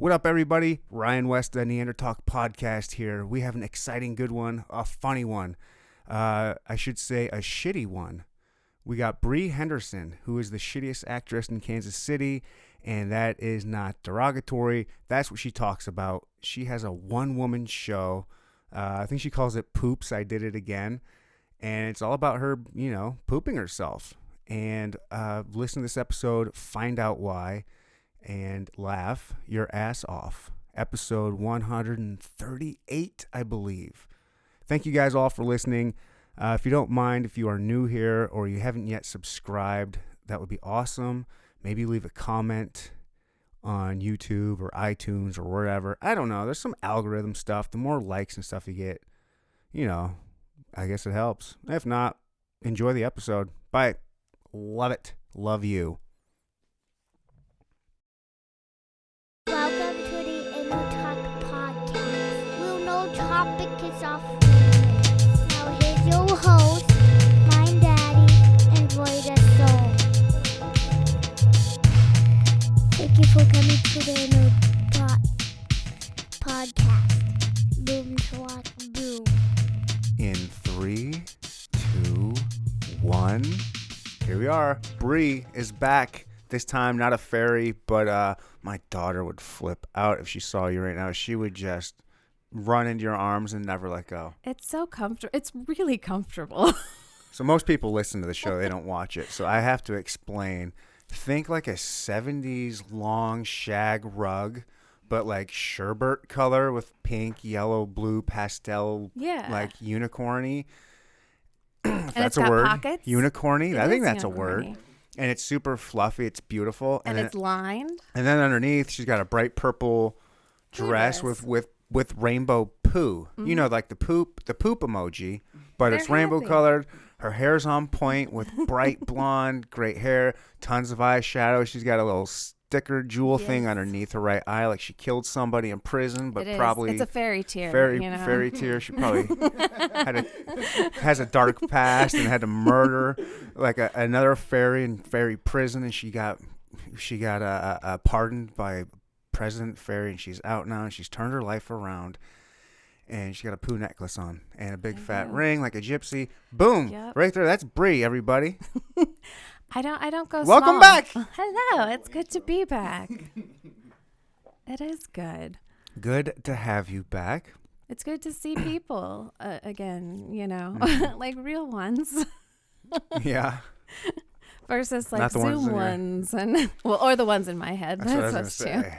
What up, everybody? Ryan West, the Neanderthal podcast here. We have an exciting, good one, a funny one. I should say a shitty one. We got Brie Henderson, who is the shittiest actress in Kansas City, and that is not derogatory. That's what she talks about. She has a one-woman show. I think she calls it Poops, I Did It Again. And it's all about her, pooping herself. And listen to this episode, find out why, and laugh your ass off. Episode 138, I believe. Thank you guys all for listening. If you don't mind, if you are new here or you haven't yet subscribed, that would be awesome. Maybe leave a comment on YouTube or iTunes or wherever. I don't know. There's some algorithm stuff. The more likes and stuff you get, I guess it helps. If not, enjoy the episode. Bye. Love it. Love you. Welcome to the Edinburgh podcast. We'll no topic is off limits. Now here's your host, my daddy, enjoy the show. Thank you for coming to the Edinburgh podcast. Boom, swat, boom. In 3, 2, 1. Here we are. Brie is back. This time, not a fairy, but my daughter would flip out if she saw you right now. She would just run into your arms and never let go. It's so comfortable. It's really comfortable. So most people listen to the show. They don't watch it. So I have to explain. Think like a 70s long shag rug, but like sherbet color with pink, yellow, blue, pastel, like unicorny. If that's a word. Pockets. Unicorny. I think that's unicorny. A word. And it's super fluffy. It's beautiful. And it's lined. And then underneath, she's got a bright purple dress with rainbow poo. Mm-hmm. Like the poop emoji, but They're it's rainbow happy. colored. Her hair's on point with bright blonde, great hair, tons of eyeshadow. She's got a little sticker jewel thing underneath her right eye, like she killed somebody in prison, but probably it's a fairy tear. Fairy tear. She probably has a dark past and had to murder like another fairy in fairy prison, and she got pardoned by President Fairy, and she's out now, and she's turned her life around. And she got a poo necklace on and a big fat ring like a gypsy. Boom! Yep. Right there. That's Brie, everybody. I don't go Welcome small. back. Hello. It's good to be back. It is good. Good to have you back. It's good to see people again, like real ones. Yeah. Versus like Not the Zoom ones or the ones in my head. That's what I was going to say.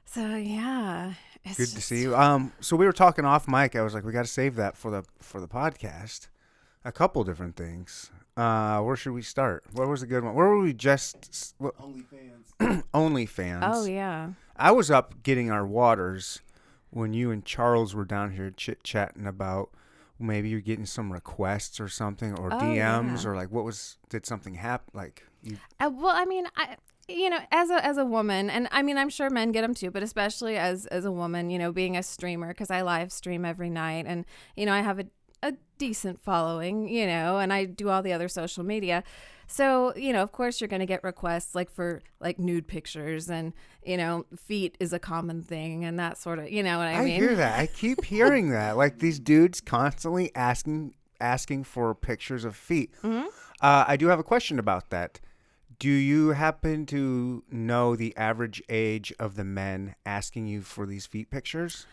So yeah. Good to see you. So we were talking off mic. I was like, we got to save that for the podcast. A couple different things. Where should we start? What was a good one? Where were we just? OnlyFans. OnlyFans. Oh yeah. I was up getting our waters when you and Charles were down here chit-chatting about maybe you're getting some requests or something, or DMs, or like did something happen? Like you. Well, I mean, as a woman, and I mean, I'm sure men get them too, but especially as a woman, being a streamer, because I live stream every night, and I have a decent following, and I do all the other social media. So, of course you're going to get requests like for like nude pictures, and, feet is a common thing, and that sort of, what I mean? I hear that. I keep hearing that. Like these dudes constantly asking for pictures of feet. Mm-hmm. I do have a question about that. Do you happen to know the average age of the men asking you for these feet pictures?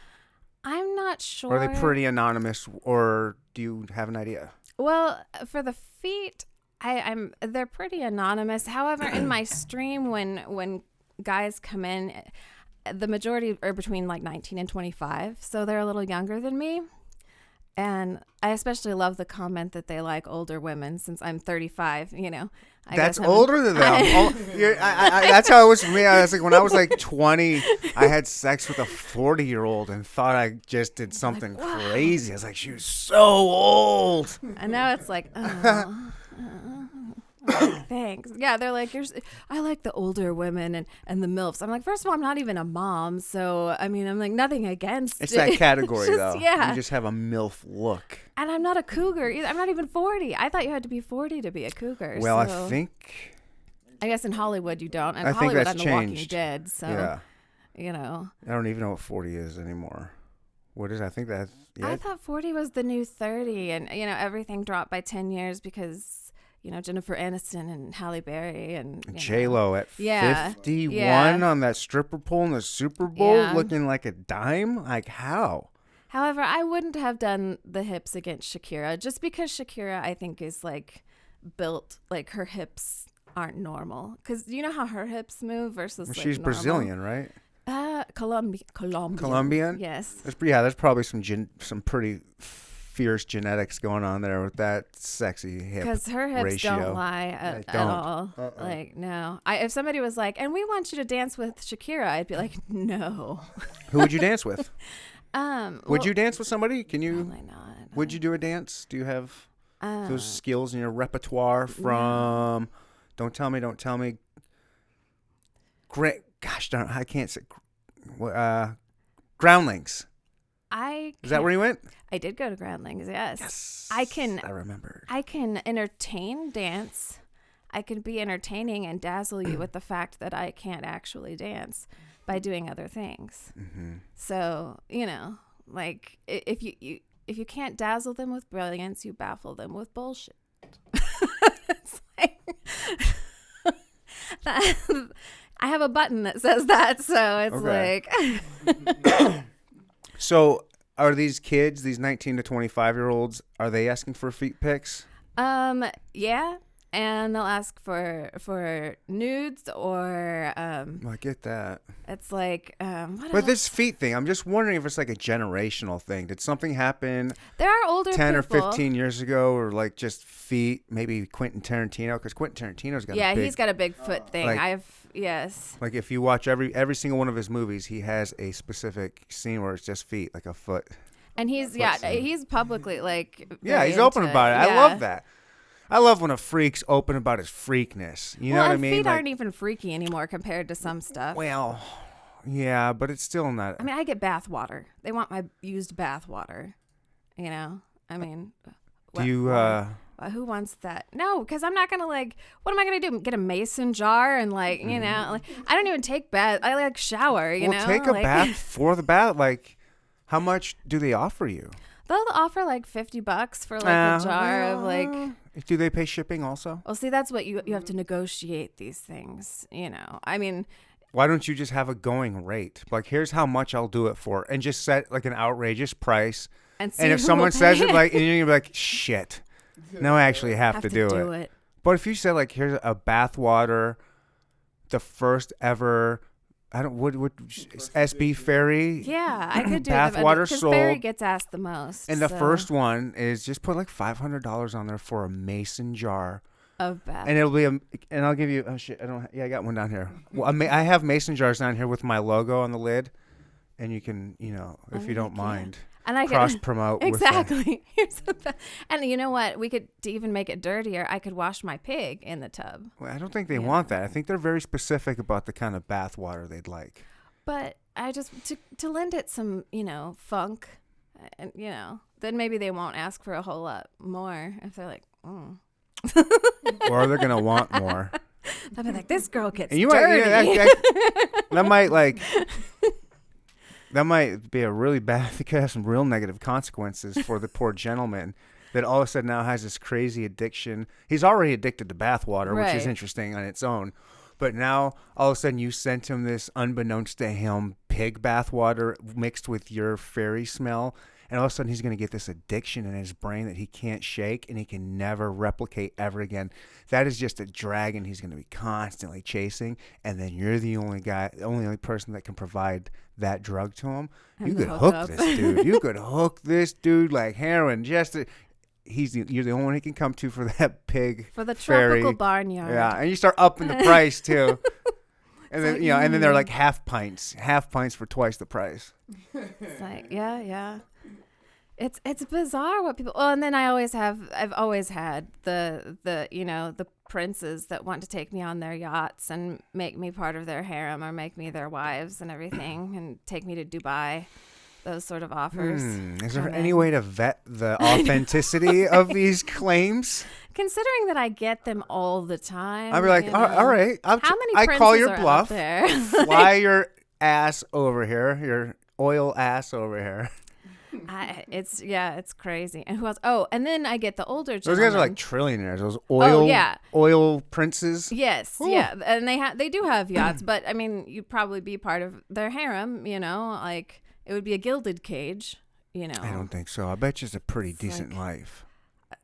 I'm not sure. Or are they pretty anonymous, or do you have an idea? Well, for the feet, they're pretty anonymous. However, in my stream, when guys come in, the majority are between like 19 and 25, so they're a little younger than me. And I especially love the comment that they like older women, since I'm 35, That's older than them. That's how it was for me. I was like, when I was like 20, I had sex with a 40-year-old and thought I just did something crazy. I was like, she was so old. And now it's like, thanks. Yeah, they're like, I like the older women and the MILFs. I'm like, first of all, I'm not even a mom, so I mean, I'm like nothing against it's that category though. Yeah, you just have a MILF look. And I'm not a cougar either. I'm not even 40. I thought you had to be 40 to be a cougar. Well, so. I think I guess in Hollywood you don't. And I think Hollywood that's on The Walking changed. Dead. So, Yeah. you know. I don't even know what 40 is anymore. What is? I think that. Yeah. I thought 40 was the new 30, and you know everything dropped by 10 years because you know Jennifer Aniston and Halle Berry and J-Lo at 51 on that stripper pole in the Super Bowl, looking like a dime. Like how? However, I wouldn't have done the hips against Shakira just because Shakira I think is like built like her hips aren't normal because you know how her hips move versus like she's normal. Brazilian, right? Colombian. Yes. There's probably some pretty fierce genetics going on there with that sexy hip Because her hips ratio. don't lie at all. Like, no. If somebody was like, and we want you to dance with Shakira, I'd be like, no. Who would you dance with? Would you Well, dance with somebody? Can you? probably not. Would you do a dance? Do you have those skills in your repertoire from? Don't tell me. Great. Gosh darn, I can't say. Groundlings. Is that where you went? I did go to Groundlings, yes. Yes. I remembered. I can entertain dance. I can be entertaining and dazzle you with the fact that I can't actually dance by doing other things. Mm-hmm. So, you know, like if you can't dazzle them with brilliance, you baffle them with bullshit. It's like I have a button that says that, so it's like So, are these kids, these 19 to 25-year-olds, are they asking for feet pics? Yeah, and they'll ask for nudes or I get that. it's like But else? this feet thing, I'm just wondering if it's like a generational thing. Did something happen There are older 10 or people. 15 years ago, or like just feet? Maybe Quentin Tarantino, because Quentin Tarantino's got a big, he's got a big foot thing. like- Yes. like if you watch every single one of his movies, he has a specific scene where it's just feet, like a foot. And he's he's publicly like Yeah, very he's open into about it. Yeah. I love that. I love when a freak's open about his freakness. You know what I and mean? feet Like, aren't even freaky anymore compared to some stuff. well, yeah, but it's still not. I mean, I get bath water. They want my used bath water. You know? I mean, Do wet you? water. Who wants that? No, because I'm not gonna like. What am I gonna do? Get a mason jar and like you know? Like, I don't even take bath. I like shower. You know? Take a Like, bath for the bath. Like, how much do they offer you? They'll offer like $50 for like a jar of like. Do they pay shipping also? Well, see, that's what you have to negotiate these things. You know, I mean. Why don't you just have a going rate? Like, here's how much I'll do it for, and just set like an outrageous price. And And if who someone will says pay it, like, and you're gonna be like, shit. No, I actually have to do it. But if you said like, here's a bathwater, the first ever, I don't would SB Ferry. Yeah, I could do bathwater because sold. Ferry gets asked the most. And the so, first one is just put like $500 on there for a mason jar, of bath. and it'll be and I'll give you. Oh shit, I got one down here. Well, I have mason jars down here with my logo on the lid, and you can, if you don't mind. And I Cross promote exactly. Here's the and you know what? We could to even make it dirtier. I could wash my pig in the tub. Well, I don't think they want that. I think they're very specific about the kind of bath water they'd like. But I just to lend it some funk, and then maybe they won't ask for a whole lot more if they're like, Or they're gonna want more. They'll be like, this girl gets And you dirty. That might be a really bad. It could have some real negative consequences for the poor gentleman that all of a sudden now has this crazy addiction. He's already addicted to bathwater, which is Right. interesting on its own. But now all of a sudden you sent him this, unbeknownst to him, pig bathwater mixed with your fairy smell. And all of a sudden he's going to get this addiction in his brain that he can't shake and he can never replicate ever again. That is just a dragon he's going to be constantly chasing. And then you're the only person that can provide that drug to him. You could hook this dude. You could hook this dude like heroin. You're the only one he can come to for that pig for the fairy. tropical barnyard. Yeah, and you start upping the price too. And then and then they're like half pints for twice the price. It's like yeah. It's bizarre what people. Well, and then I've always had the princes that want to take me on their yachts and make me part of their harem or make me their wives and everything and take me to Dubai those sort of offers. Is there any way to vet the authenticity of these claims? Considering that I get them all the time, I'd be like, all right, how many I call princes your are out bluff. there? Fly your ass over here, your oil ass over here. It's crazy. And who else? Oh, and then I get the older Those gentlemen. guys are like trillionaires. Those oil princes. Yes, Ooh. yeah, and they do have yachts, but I mean, you'd probably be part of their harem. Like it would be a gilded cage. I don't think so. I bet you it's a pretty decent life.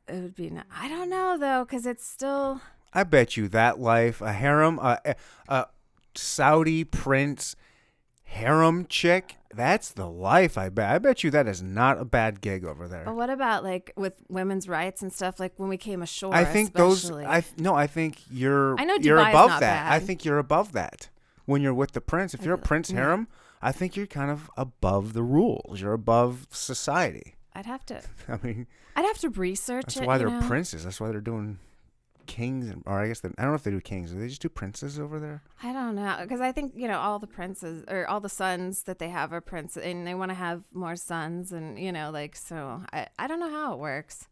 It would be. I don't know though, because it's still. I bet you that life, a harem, a Saudi prince harem chick. That's the life, I bet. I bet you that is not a bad gig over there. But what about like with women's rights and stuff? Like when we came ashore, I think especially. I think you're I know you're Dubai's above not that. bad. I think you're above that. When you're with the prince, if you're a prince harem, I think you're kind of above the rules. You're above society. I'd have to research that's it. why they're princes. That's why they're doing kings, or I guess I don't know if they do kings. Do they just do princes over there? I don't know, because I think all the princes or all the sons that they have are princes, and they want to have more sons, and so I don't know how it works,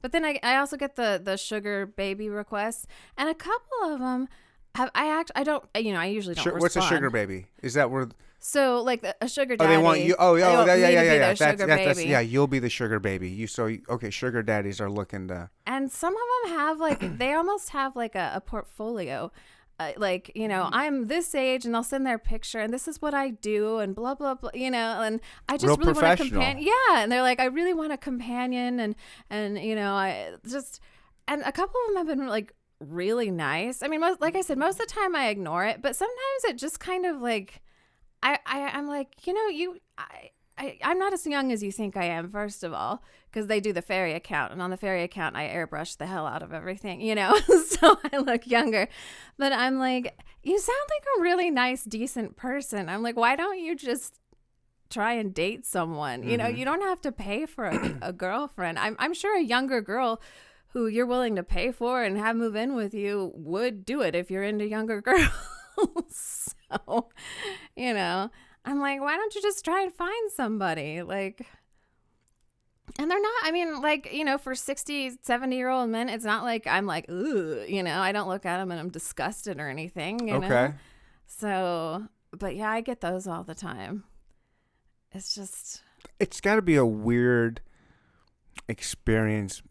but then I also get the sugar baby requests, and a couple of them I usually don't respond. What's a sugar baby? Is that where? So like a sugar daddy. Oh, they want you. Yeah. That's yeah. You'll be the sugar baby. Okay. Sugar daddies are looking to. And some of them have like they almost have like a portfolio, I'm this age, and they'll send their picture, and this is what I do, and blah blah blah, and I just really want a companion. Yeah, and they're like, I really want a companion, and I just, and a couple of them have been like really nice. I mean, like I said, most of the time I ignore it, but sometimes it just kind of like. I'm like, I'm not as young as you think I am, first of all, because they do the fairy account. And on the fairy account, I airbrush the hell out of everything, so I look younger. But I'm like, you sound like a really nice, decent person. I'm like, why don't you just try and date someone? Mm-hmm. You don't have to pay for a girlfriend. I'm sure a younger girl who you're willing to pay for and have move in with you would do it if you're into younger girls. So, I'm like, why don't you just try and find somebody? Like, and they're not, I mean, like, for 60, 70-year-old men, it's not like I'm like, ooh, I don't look at them and I'm disgusted or anything, you know? So, but yeah, I get those all the time. It's got to be a weird experience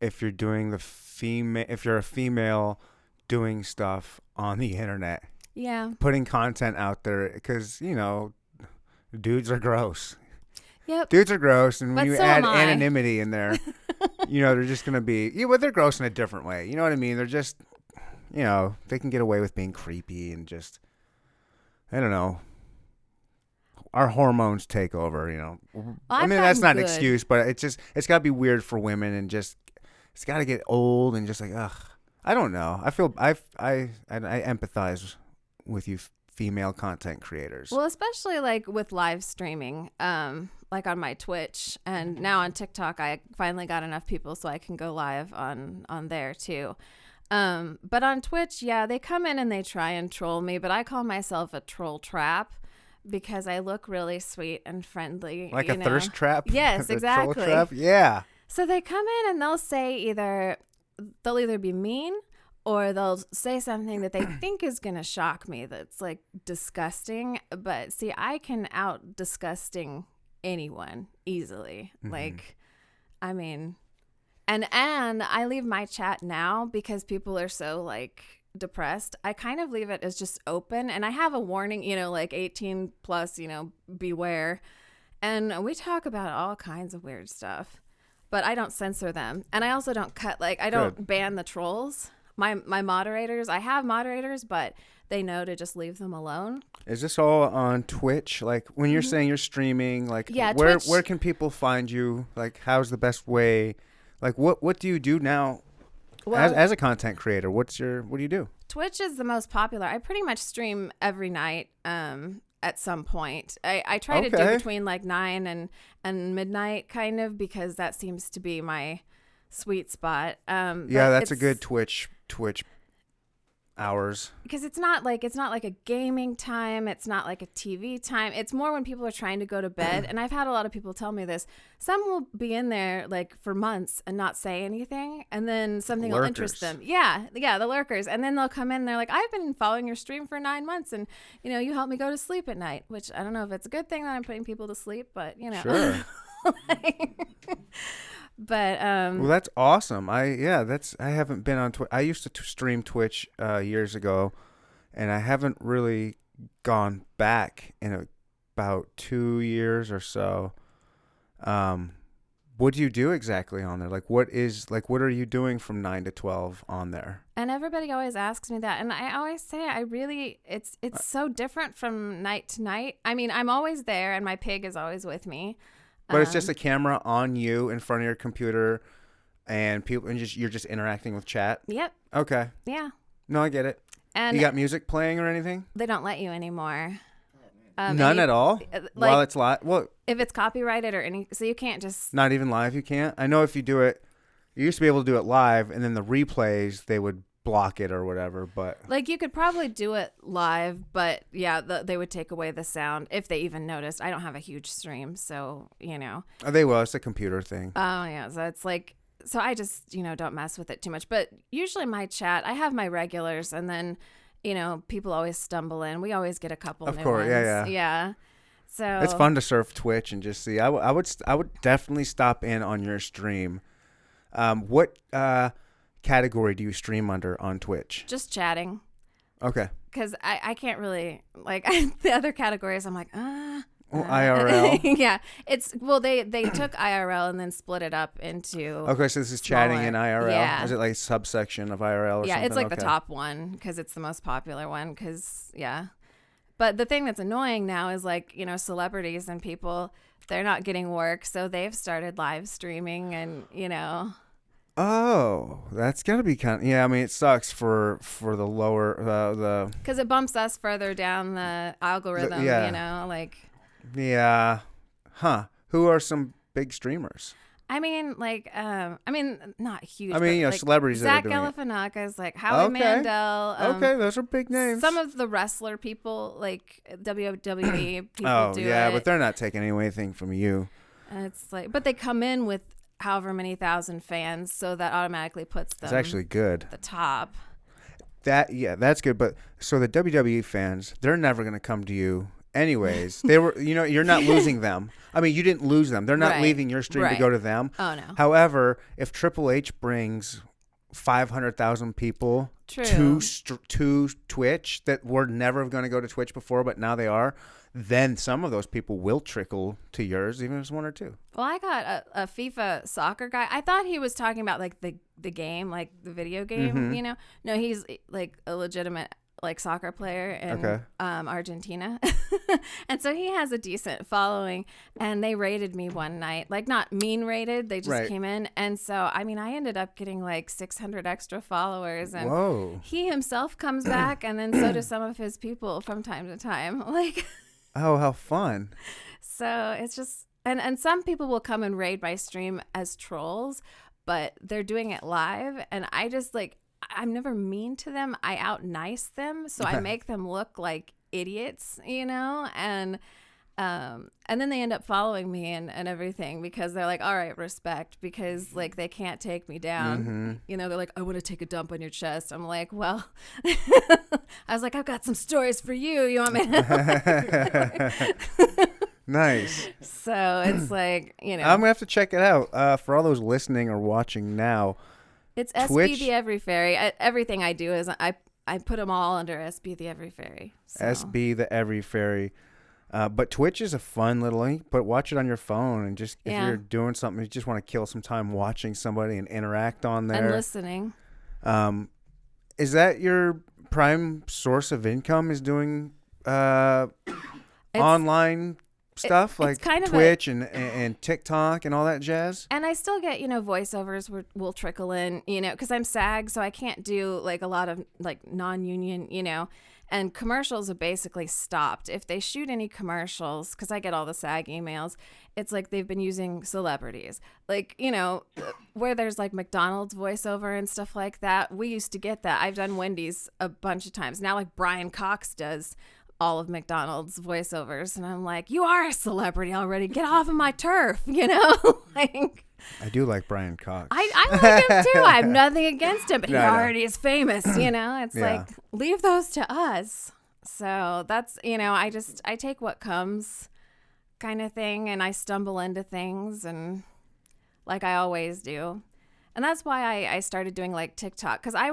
if you're doing if you're a female doing stuff on the internet. Yeah. Putting content out there because, dudes are gross. Yep. Dudes are gross. And when you so add am I. anonymity in there, they're just going to be, but they're gross in a different way. You know what I mean? They're just, they can get away with being creepy and just, I don't know. Our hormones take over, Well, I mean, that's not an excuse, but it's got to be weird for women and just, it's got to get old and just like, ugh. I don't know. I feel, I empathize with you female content creators. Well, especially like with live streaming, like on my Twitch, and now on TikTok, I finally got enough people so I can go live on there too. But on Twitch, yeah, they come in and they try and troll me, but I call myself a troll trap because I look really sweet and friendly. Like a thirst trap? Yes, exactly. Troll trap? Yeah. So they come in and they'll say they'll either be mean or they'll say something that they think is going to shock me that's like disgusting. But see, I can out disgusting anyone easily. Mm-hmm. Like, I mean, and I leave my chat now because people are so like depressed. I kind of leave it as just open, and I have a warning, like 18 plus, beware. And we talk about all kinds of weird stuff, but I don't censor them. And I also don't I don't ban the trolls. My moderators, I have moderators, but they know to just leave them alone. Is this all on Twitch? Like when you're saying you're streaming, like where can people find you? Like how's the best way? Like what do you do now as a content creator? What do you do? Twitch is the most popular. I pretty much stream every night at some point. I try to do between like 9 and midnight kind of, because that seems to be my sweet spot. Yeah, that's a good Twitch. hours? Because it's not like a gaming time. It's not like a TV time. It's more when people are trying to go to bed. And I've had a lot of people tell me this. Some will be in there like for months and not say anything, and then something will interest them. Yeah, the lurkers. And then they'll come in and they're like, I've been following your stream for 9 months, and you help me go to sleep at night. Which I don't know if it's a good thing that I'm putting people to sleep, but Sure. But well, that's awesome. I haven't been on Twitch. I used to stream Twitch years ago, and I haven't really gone back in about 2 years or so. What do you do exactly on there? What are you doing from 9 to 12 on there? And everybody always asks me that, and I always say it's so different from night to night. I mean, I'm always there, and my pig is always with me. But it's just a camera on you in front of your computer, and you're just interacting with chat. Yep. Okay. Yeah. No, I get it. And you got music playing or anything? They don't let you anymore. None at all. While it's live. Well, if it's copyrighted so you can't just. Not even live. You can't. I know if you do it, you used to be able to do it live, and then the replays they would block it or whatever, but you could probably do it live, but yeah, they would take away the sound if they even noticed. I don't have a huge stream, so they will. It's a computer thing. Oh yeah, so it's so I just don't mess with it too much. But usually my chat, I have my regulars, and then people always stumble in. We always get a couple of new course ones. Yeah So it's fun to surf Twitch and just see. I would definitely stop in on your stream. What category do you stream under on Twitch? Just chatting. Okay. Because I can't really the other categories. I'm like, IRL. Yeah, they took IRL and then split it up into. Okay, so this is smaller. chatting in IRL. Yeah. Is it like a subsection of IRL or something? Yeah, it's the top one because it's the most popular one. But the thing that's annoying now is celebrities and people, they're not getting work, so they've started live streaming and Oh, that's gotta be kind of, yeah. I mean, it sucks for the lower because it bumps us further down the algorithm. Yeah, huh? Who are some big streamers? I mean, not huge. I mean, celebrities Zach that are doing Galifianakis, Howie Mandel. Okay, those are big names. Some of the wrestler people, WWE people, do it. Yeah, but they're not taking anything from you. And it's but they come in with however many thousand fans, so that automatically puts them. It's actually good. At the top. That's good. But so the WWE fans, they're never gonna come to you. Anyways, they were, you're not losing them. I mean, you didn't lose them. They're not leaving your stream to go to them. Oh, no. However, if Triple H brings 500,000 people to Twitch that were never going to go to Twitch before, but now they are, then some of those people will trickle to yours, even if it's one or two. Well, I got a FIFA soccer guy. I thought he was talking about the game, the video game, Mm-hmm. No, he's a legitimate soccer player in Argentina. And so he has a decent following, and they raided me one night, not mean raided. They just came in. And so, I ended up getting 600 extra followers, and whoa, he himself comes back, and then so do some of his people from time to time. Oh, how fun. So it's just, and some people will come and raid my stream as trolls, but they're doing it live, and I just I'm never mean to them. I out nice them, so I make them look like idiots, and then they end up following me and everything because they're all right, respect, because they can't take me down. Mm-hmm. They're I want to take a dump on your chest. I'm well, I was I've got some stories for you. You want me to? Nice. So it's I'm gonna have to check it out. For all those listening or watching now. It's Twitch, SB the Every Fairy. Everything I do is I put them all under SB the Every Fairy. So. SB the Every Fairy. But Twitch is a fun little link, but watch it on your phone and just if you're doing something, you just want to kill some time watching somebody and interact on there. And listening. Is that your prime source of income, is doing online stuff like kind of Twitch and TikTok and all that jazz? And I still get, voiceovers will trickle in, because I'm SAG, so I can't do a lot of non-union, And commercials have basically stopped. If they shoot any commercials, because I get all the SAG emails, it's like they've been using celebrities. Like, you know, where there's like McDonald's voiceover and stuff like that. We used to get that. I've done Wendy's a bunch of times. Now, like Brian Cox does all of McDonald's voiceovers. And I'm like, you are a celebrity already. Get off of my turf, you know? Like, I do like Brian Cox. I like him too. I have nothing against him, but he No, I know. already is famous, you know? It's Yeah. like, leave those to us. So that's, you know, I take what comes kind of thing, and I stumble into things, and like I always do. And that's why I started doing like TikTok, because I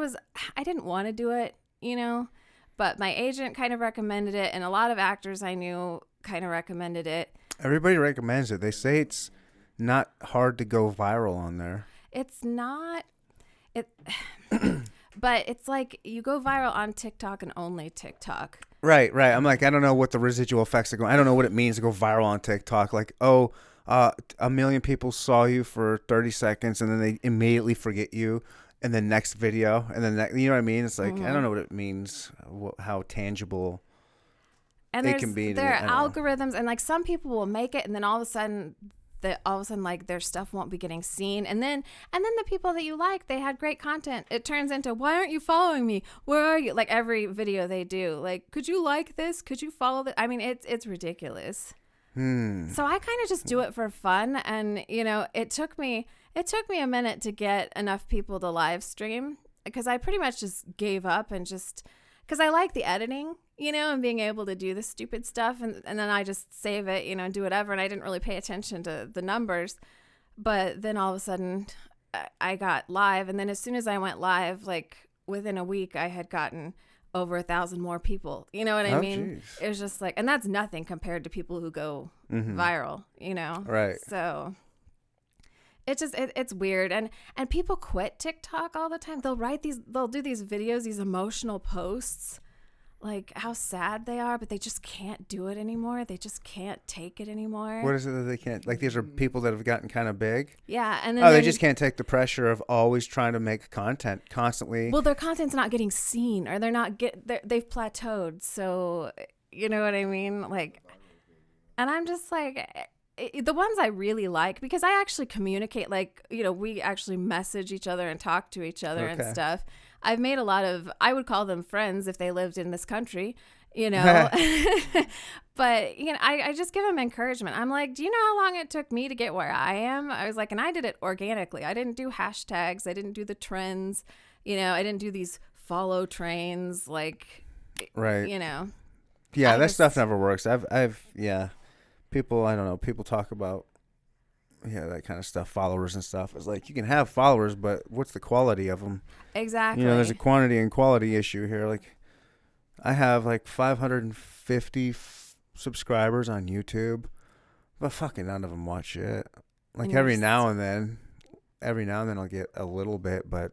didn't want to do it, you know, but my agent kind of recommended it, and a lot of actors I knew kind of recommended it. Everybody recommends it. They say it's not hard to go viral on there. It's not it but it's like you go viral on TikTok and only TikTok. Right. I'm like, I don't know what the residual effects are going. I don't know what it means to go viral on TikTok. Like, oh, 1 million people saw you for 30 seconds and then they immediately forget you in the next video. And then, you know what I mean? It's like, I don't know what it means, how tangible And it can be. There I are don't know. algorithms, and like some people will make it, and then all of a sudden like their stuff won't be getting seen, and then the people that you like, they had great content, it turns into, why aren't you following me, where are you, like every video they do, like, could you like this, could you follow this? I mean, it's ridiculous. So I kind of just do it for fun, and you know, it took me a minute to get enough people to live stream, because I pretty much just gave up, and just because I like the editing, you know, and being able to do the stupid stuff, and then I just save it, you know, and do whatever, and I didn't really pay attention to the numbers. But then all of a sudden I got live, and then as soon as I went live, like within a week, I had gotten over 1,000 more people. You know what I mean? Geez. It was just like, and that's nothing compared to people who go viral, you know? Right. So it's just, it's weird. And people quit TikTok all the time. They'll do these videos, these emotional posts, like how sad they are, but they just can't do it anymore. They just can't take it anymore. What is it that they can't? Like, these are people that have gotten kind of big. Yeah. And then They just can't take the pressure of always trying to make content constantly. Well, their content's not getting seen, or they've plateaued. So, you know what I mean? Like, and I'm just like, the ones I really like, because I actually communicate, like, you know, we actually message each other and talk to each other and stuff. I've made a lot of, I would call them friends if they lived in this country, you know, but, you know, I just give them encouragement. I'm like, do you know how long it took me to get where I am? I was like, and I did it organically. I didn't do hashtags. I didn't do the trends. You know, I didn't do these follow trains, like, Right. you know. Yeah, that stuff never works. Yeah. People, I don't know, people talk about, that kind of stuff, followers and stuff. It's like, you can have followers, but what's the quality of them? Exactly. You know, there's a quantity and quality issue here. Like, I have like 550 subscribers on YouTube, but fucking none of them watch it. Like, every now and then I'll get a little bit, but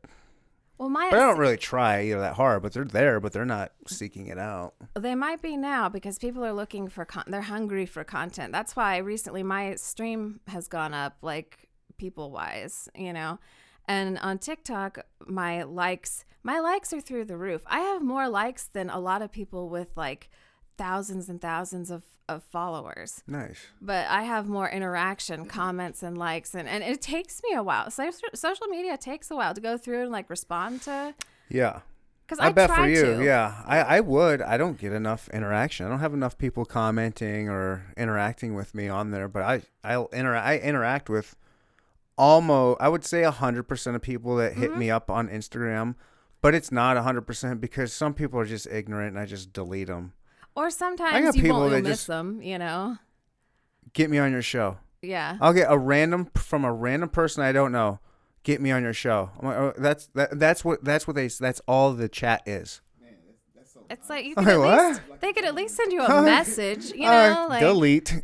I don't really try that hard. But they're there, but they're not seeking it out. They might be now, because people are looking for they're hungry for content. That's why recently my stream has gone up, like, people wise, you know. And on TikTok, my likes are through the roof. I have more likes than a lot of people with like thousands and thousands of followers. Nice. But I have more interaction, comments, and likes, and it takes me a while. So social media takes a while to go through and like respond to. Yeah. Because I bet for you, to. yeah. I would. I don't get enough interaction. I don't have enough people commenting or interacting with me on there, but I interact with almost, I would say 100% of people that hit me up on Instagram, but it's not 100% because some people are just ignorant and I just delete them. Or sometimes you'll miss them, you know. Get me on your show. Yeah. I'll get a random person I don't know. Get me on your show. I'm like, oh, that's all the chat is. It's like you could they could at least send you a message, you know, like delete.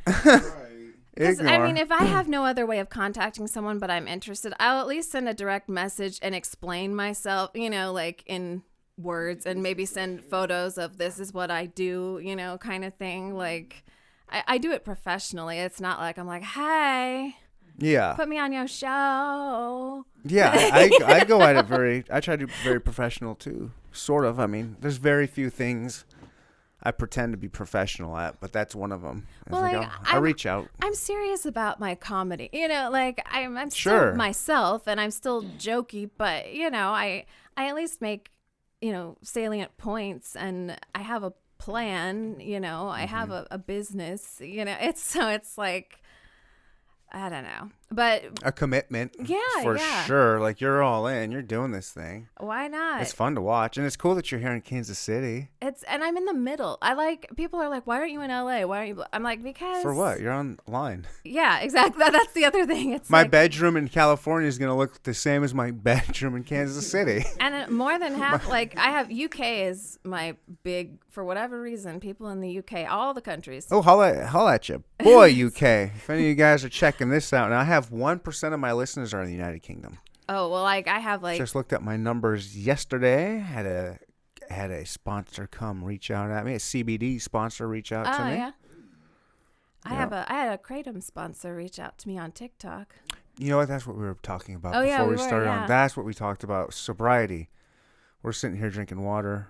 Because, I mean, if I have no other way of contacting someone but I'm interested, I'll at least send a direct message and explain myself, you know, like in words, and maybe send photos of this is what I do, you know, kind of thing. Like, I do it professionally. It's not like I'm like, hey, put me on your show. Yeah, I go at it I try to be very professional too, sort of. I mean, there's very few things I pretend to be professional at, but that's one of them. Well, I reach out. I'm serious about my comedy. Like I'm Sure. still myself and I'm still jokey, but I at least make, salient points, and I have a plan, I have a business, it's like, I don't know, but A commitment. Yeah, For yeah. sure. Like, you're all in. You're doing this thing. why not? It's fun to watch. And it's cool that you're here in Kansas City. And I'm in the middle. People are like, why aren't you in LA? Why aren't you? I'm like, because. For what? You're online. Yeah, exactly. That's the other thing. It's My like, bedroom in California is going to look the same as my bedroom in Kansas City. and more than half, like I have UK is my big, for whatever reason, people in the UK, all the countries. Oh, holla at you. Boy, UK. If any of you guys are checking this out, now I have 1% of my listeners are in the United Kingdom. Oh, well, like I have like. Just looked at my numbers yesterday. Had a sponsor reach out at me. A CBD sponsor reach out to me. Yeah. I had a Kratom sponsor reach out to me on TikTok. You know what? That's what we were talking about Oh, before yeah, we we were, started yeah. on. That's what we talked about. Sobriety. We're sitting here drinking water.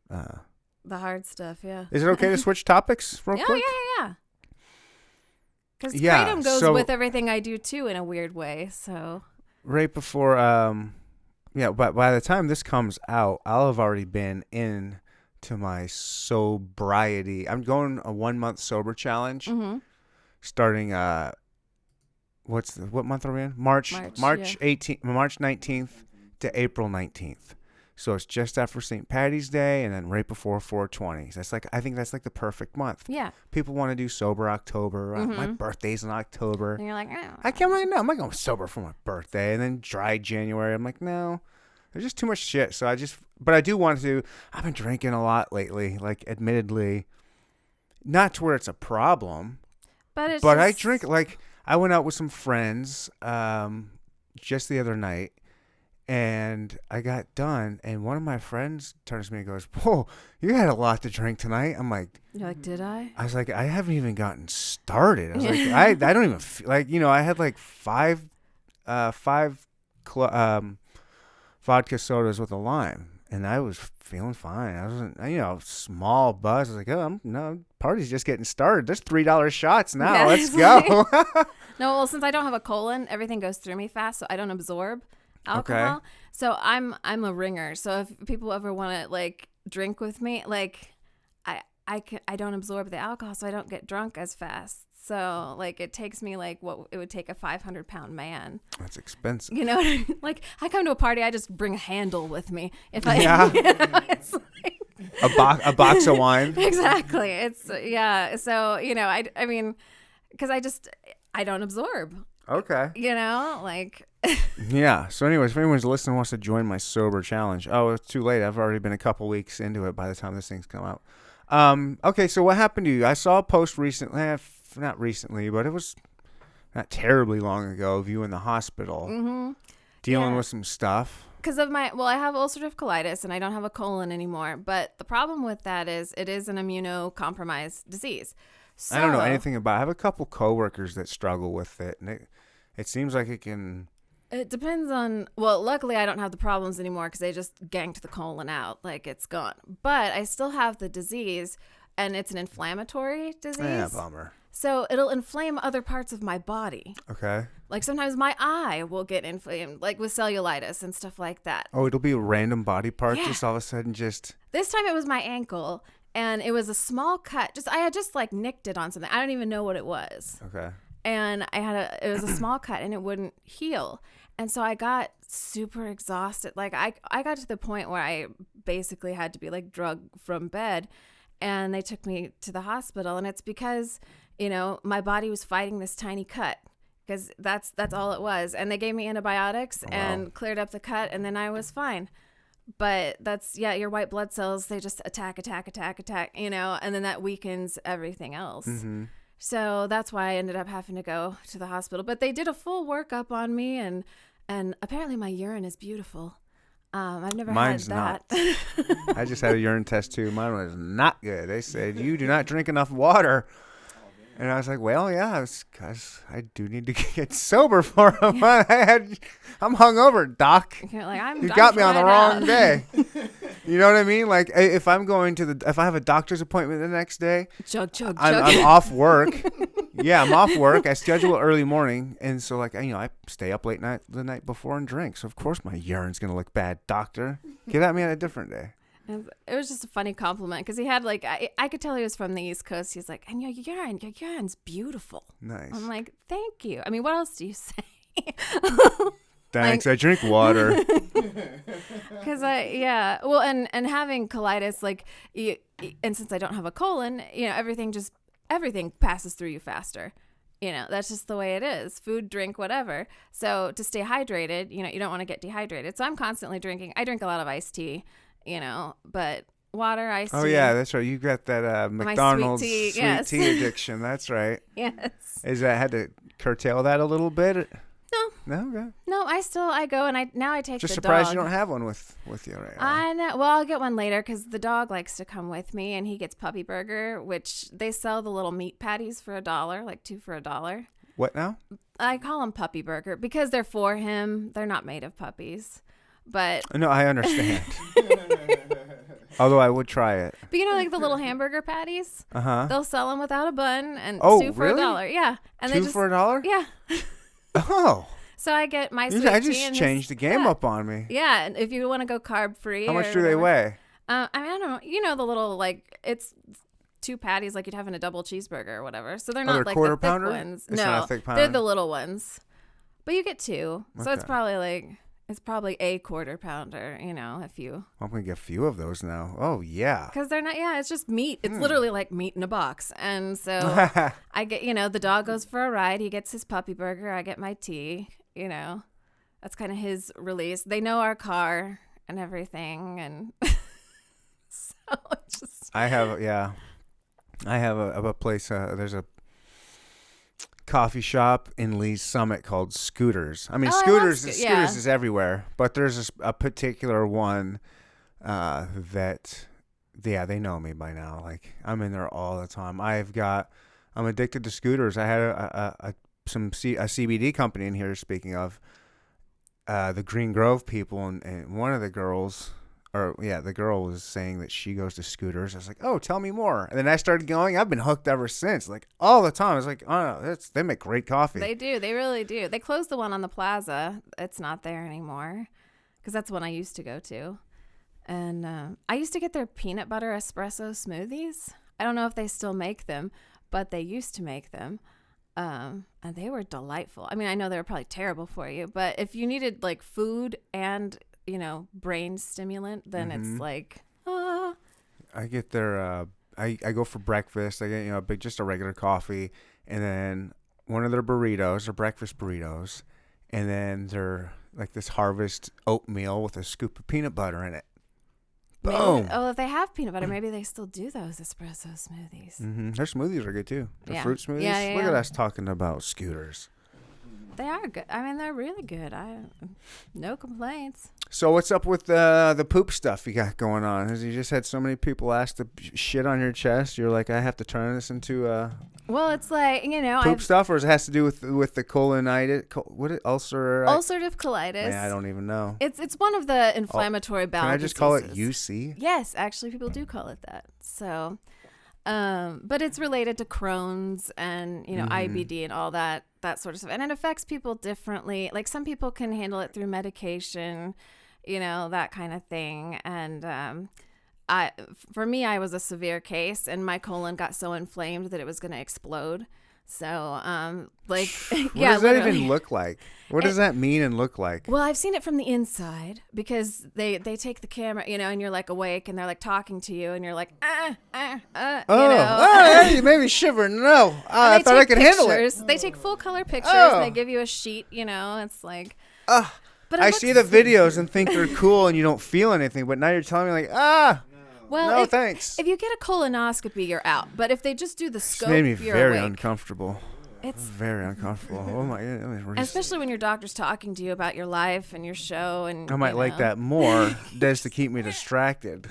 The hard stuff, yeah. Is it okay to switch topics real Yeah, quick? yeah. Because Yeah, Kratom goes so- with everything I do too in a weird way. So Right before, but by the time this comes out, I'll have already been in to my sobriety. I'm going a 1 month sober challenge, starting. What month are we in? March March, 18th, March 19th to April 19th. So it's just after St. Patty's Day and then right before 420. I think that's like the perfect month. yeah. People want to do sober October. My birthday's in October. And you're like, oh. I can't really know. I'm not going sober for my birthday. And then dry January. I'm like, no, there's just too much shit. So but I do want to. I've been drinking a lot lately. Like, admittedly, not to where it's a problem. But I drink. Like, I went out with some friends just the other night. And I got done, and one of my friends turns to me and goes, "Whoa, you had a lot to drink tonight." I'm like, You're like, did I? I was like, I haven't even gotten started. I was like, I don't even feel like, I had like five vodka sodas with a lime, and I was feeling fine. I wasn't, small buzz. I was like, oh, no, party's just getting started. There's $3 shots now. Yeah, Let's go. No, well, since I don't have a colon, everything goes through me fast, so I don't absorb alcohol. Okay. So I'm a ringer. So if people ever want to like drink with me, like I don't absorb the alcohol, so I don't get drunk as fast. So like it takes me like what it would take a 500-pound man. That's expensive. You know what I mean? Like I come to a party, I just bring a handle with me. If I, Yeah. It's like, A box of wine. exactly. It's yeah. So I mean, because I don't absorb. Okay. Like. Yeah. So anyways, if anyone's listening wants to join my sober challenge, it's too late. I've already been a couple weeks into it by the time this thing's come out. Okay. So what happened to you? I saw a post recently, not recently, but it was not terribly long ago of you in the hospital dealing with some stuff. Because of I have ulcerative colitis and I don't have a colon anymore. But the problem with that is it is an immunocompromised disease. So, I don't know anything about it. I have a couple coworkers that struggle with it, and it seems like it can. It depends on, luckily I don't have the problems anymore because they just ganked the colon out. Like it's gone. But I still have the disease and it's an inflammatory disease. Yeah, bummer. So it'll inflame other parts of my body. Okay. Like sometimes my eye will get inflamed, like with cellulitis and stuff like that. Oh, it'll be a random body part Yeah. just all of a sudden just. This time it was my ankle and it was a small cut. I had just like nicked it on something. I don't even know what it was. Okay. And it was a small cut and it wouldn't heal. And so I got super exhausted. Like I got to the point where I basically had to be like drugged from bed, and they took me to the hospital. And it's because, my body was fighting this tiny cut because that's all it was. And they gave me antibiotics and cleared up the cut, and then I was fine. But your white blood cells, they just attack, and then that weakens everything else. Mm-hmm. So that's why I ended up having to go to the hospital. But they did a full workup on me, and apparently my urine is beautiful. I've never Mine's had that. I just had a urine test too. Mine was not good. They said, you do not drink enough water. And I was like, well, yeah, because I do need to get sober for a month. I'm hungover, Doc. You're like, You got me on the wrong day. You know what I mean? Like, if I'm going if I have a doctor's appointment the next day, I'm off work. Yeah, I'm off work. I schedule early morning, and so like, I stay up late the night before and drink. So of course my urine's gonna look bad, doctor. Get at me on a different day. It was just a funny compliment because he had like I could tell he was from the East Coast. He's like, and your urine's beautiful. Nice. I'm like, thank you. I mean, what else do you say? Thanks. I drink water. Because well, and having colitis, like, and since I don't have a colon, everything passes through you faster. That's just the way it is. Food, drink, whatever. So to stay hydrated, you don't want to get dehydrated. So I'm constantly drinking. I drink a lot of iced tea, but water, iced tea. Oh yeah, that's right. You got that McDonald's sweet tea addiction. That's right. Yes. Is that had to curtail that a little bit? No. Okay. No, I go and I take just the surprised dog. you don't have one with you right now. I know. Well, I'll get one later because the dog likes to come with me, and he gets puppy burger, which they sell the little meat patties for $1, like 2 for $1. What now? I call them puppy burger because they're for him. They're not made of puppies, but no, I understand. Although I would try it. But like the little hamburger patties, they'll sell them without a bun and 2 for really? $1. Yeah, and 2 for $1? Yeah. Oh. So I get my sweet tea. I just changed the game up on me. Yeah, and if you want to go carb free. How much do they weigh? I don't know. The little, like, it's 2 patties like you'd have in a double cheeseburger or whatever. So they're not like the thick ones. It's not a thick pounder? They're the little ones. But you get 2. Okay. So it's probably a quarter pounder, if you. I'm going to get a few of those now. Oh, yeah. Because they're not, it's just meat. It's literally like meat in a box. And so I get, the dog goes for a ride. He gets his puppy burger. I get my tea, That's kind of his release. They know our car and everything. And so it's just. I have a place, there's a coffee shop in Lee's Summit called Scooters. I mean, Scooters is everywhere, but there's a particular one that they know me by now. Like, I'm in there all the time. I'm addicted to scooters. I had a CBD company in here, speaking of the Green Grove people, and one of the girls, the girl was saying that she goes to Scooters. I was like, oh, tell me more. And then I started going. I've been hooked ever since, like all the time. I was like, oh, no, they make great coffee. They do. They really do. They closed the one on the plaza. It's not there anymore because that's one I used to go to. And I used to get their peanut butter espresso smoothies. I don't know if they still make them, but they used to make them. And they were delightful. I mean, I know they were probably terrible for you, but if you needed like food and brain stimulant, then it's like, I get their, I go for breakfast. I get, just a regular coffee, and then one of their burritos, their breakfast burritos, and then they're like this Harvest oatmeal with a scoop of peanut butter in it. Boom. If they have peanut butter, maybe they still do those espresso smoothies. Mm-hmm. Their smoothies are good too. Their fruit smoothies. Yeah. Look at us talking about scooters. They are good. I mean, they're really good. No complaints. So what's up with the poop stuff you got going on? Has you just had so many people ask to shit on your chest? You're like, I have to turn this into well, it's like, poop stuff, or it has to do with the colonitis, ulcerative colitis. Man, I don't even know. It's one of the inflammatory bowel diseases. Can I just call it UC? Yes, actually, people do call it that. So, but it's related to Crohn's and IBD and all that sort of stuff, and it affects people differently. Like, some people can handle it through medication, that kind of thing. And for me, I was a severe case, and my colon got so inflamed that it was going to explode. So, what does that even look like? What does that mean and look like? Well, I've seen it from the inside because they take the camera, and you're like awake, and they're like talking to you, and you're like, you made me shiver. No, I thought I could handle it. They take full color pictures, and they give you a sheet, it's like. But I see the videos and think they're cool, and you don't feel anything. But now you're telling me like, well, no, thanks. If you get a colonoscopy, you're out. But if they just do the scope, it's made me you're very awake. Uncomfortable. It's very uncomfortable. Oh my God. Especially when your doctor's talking to you about your life and your show, and I might like that more, just to keep me distracted.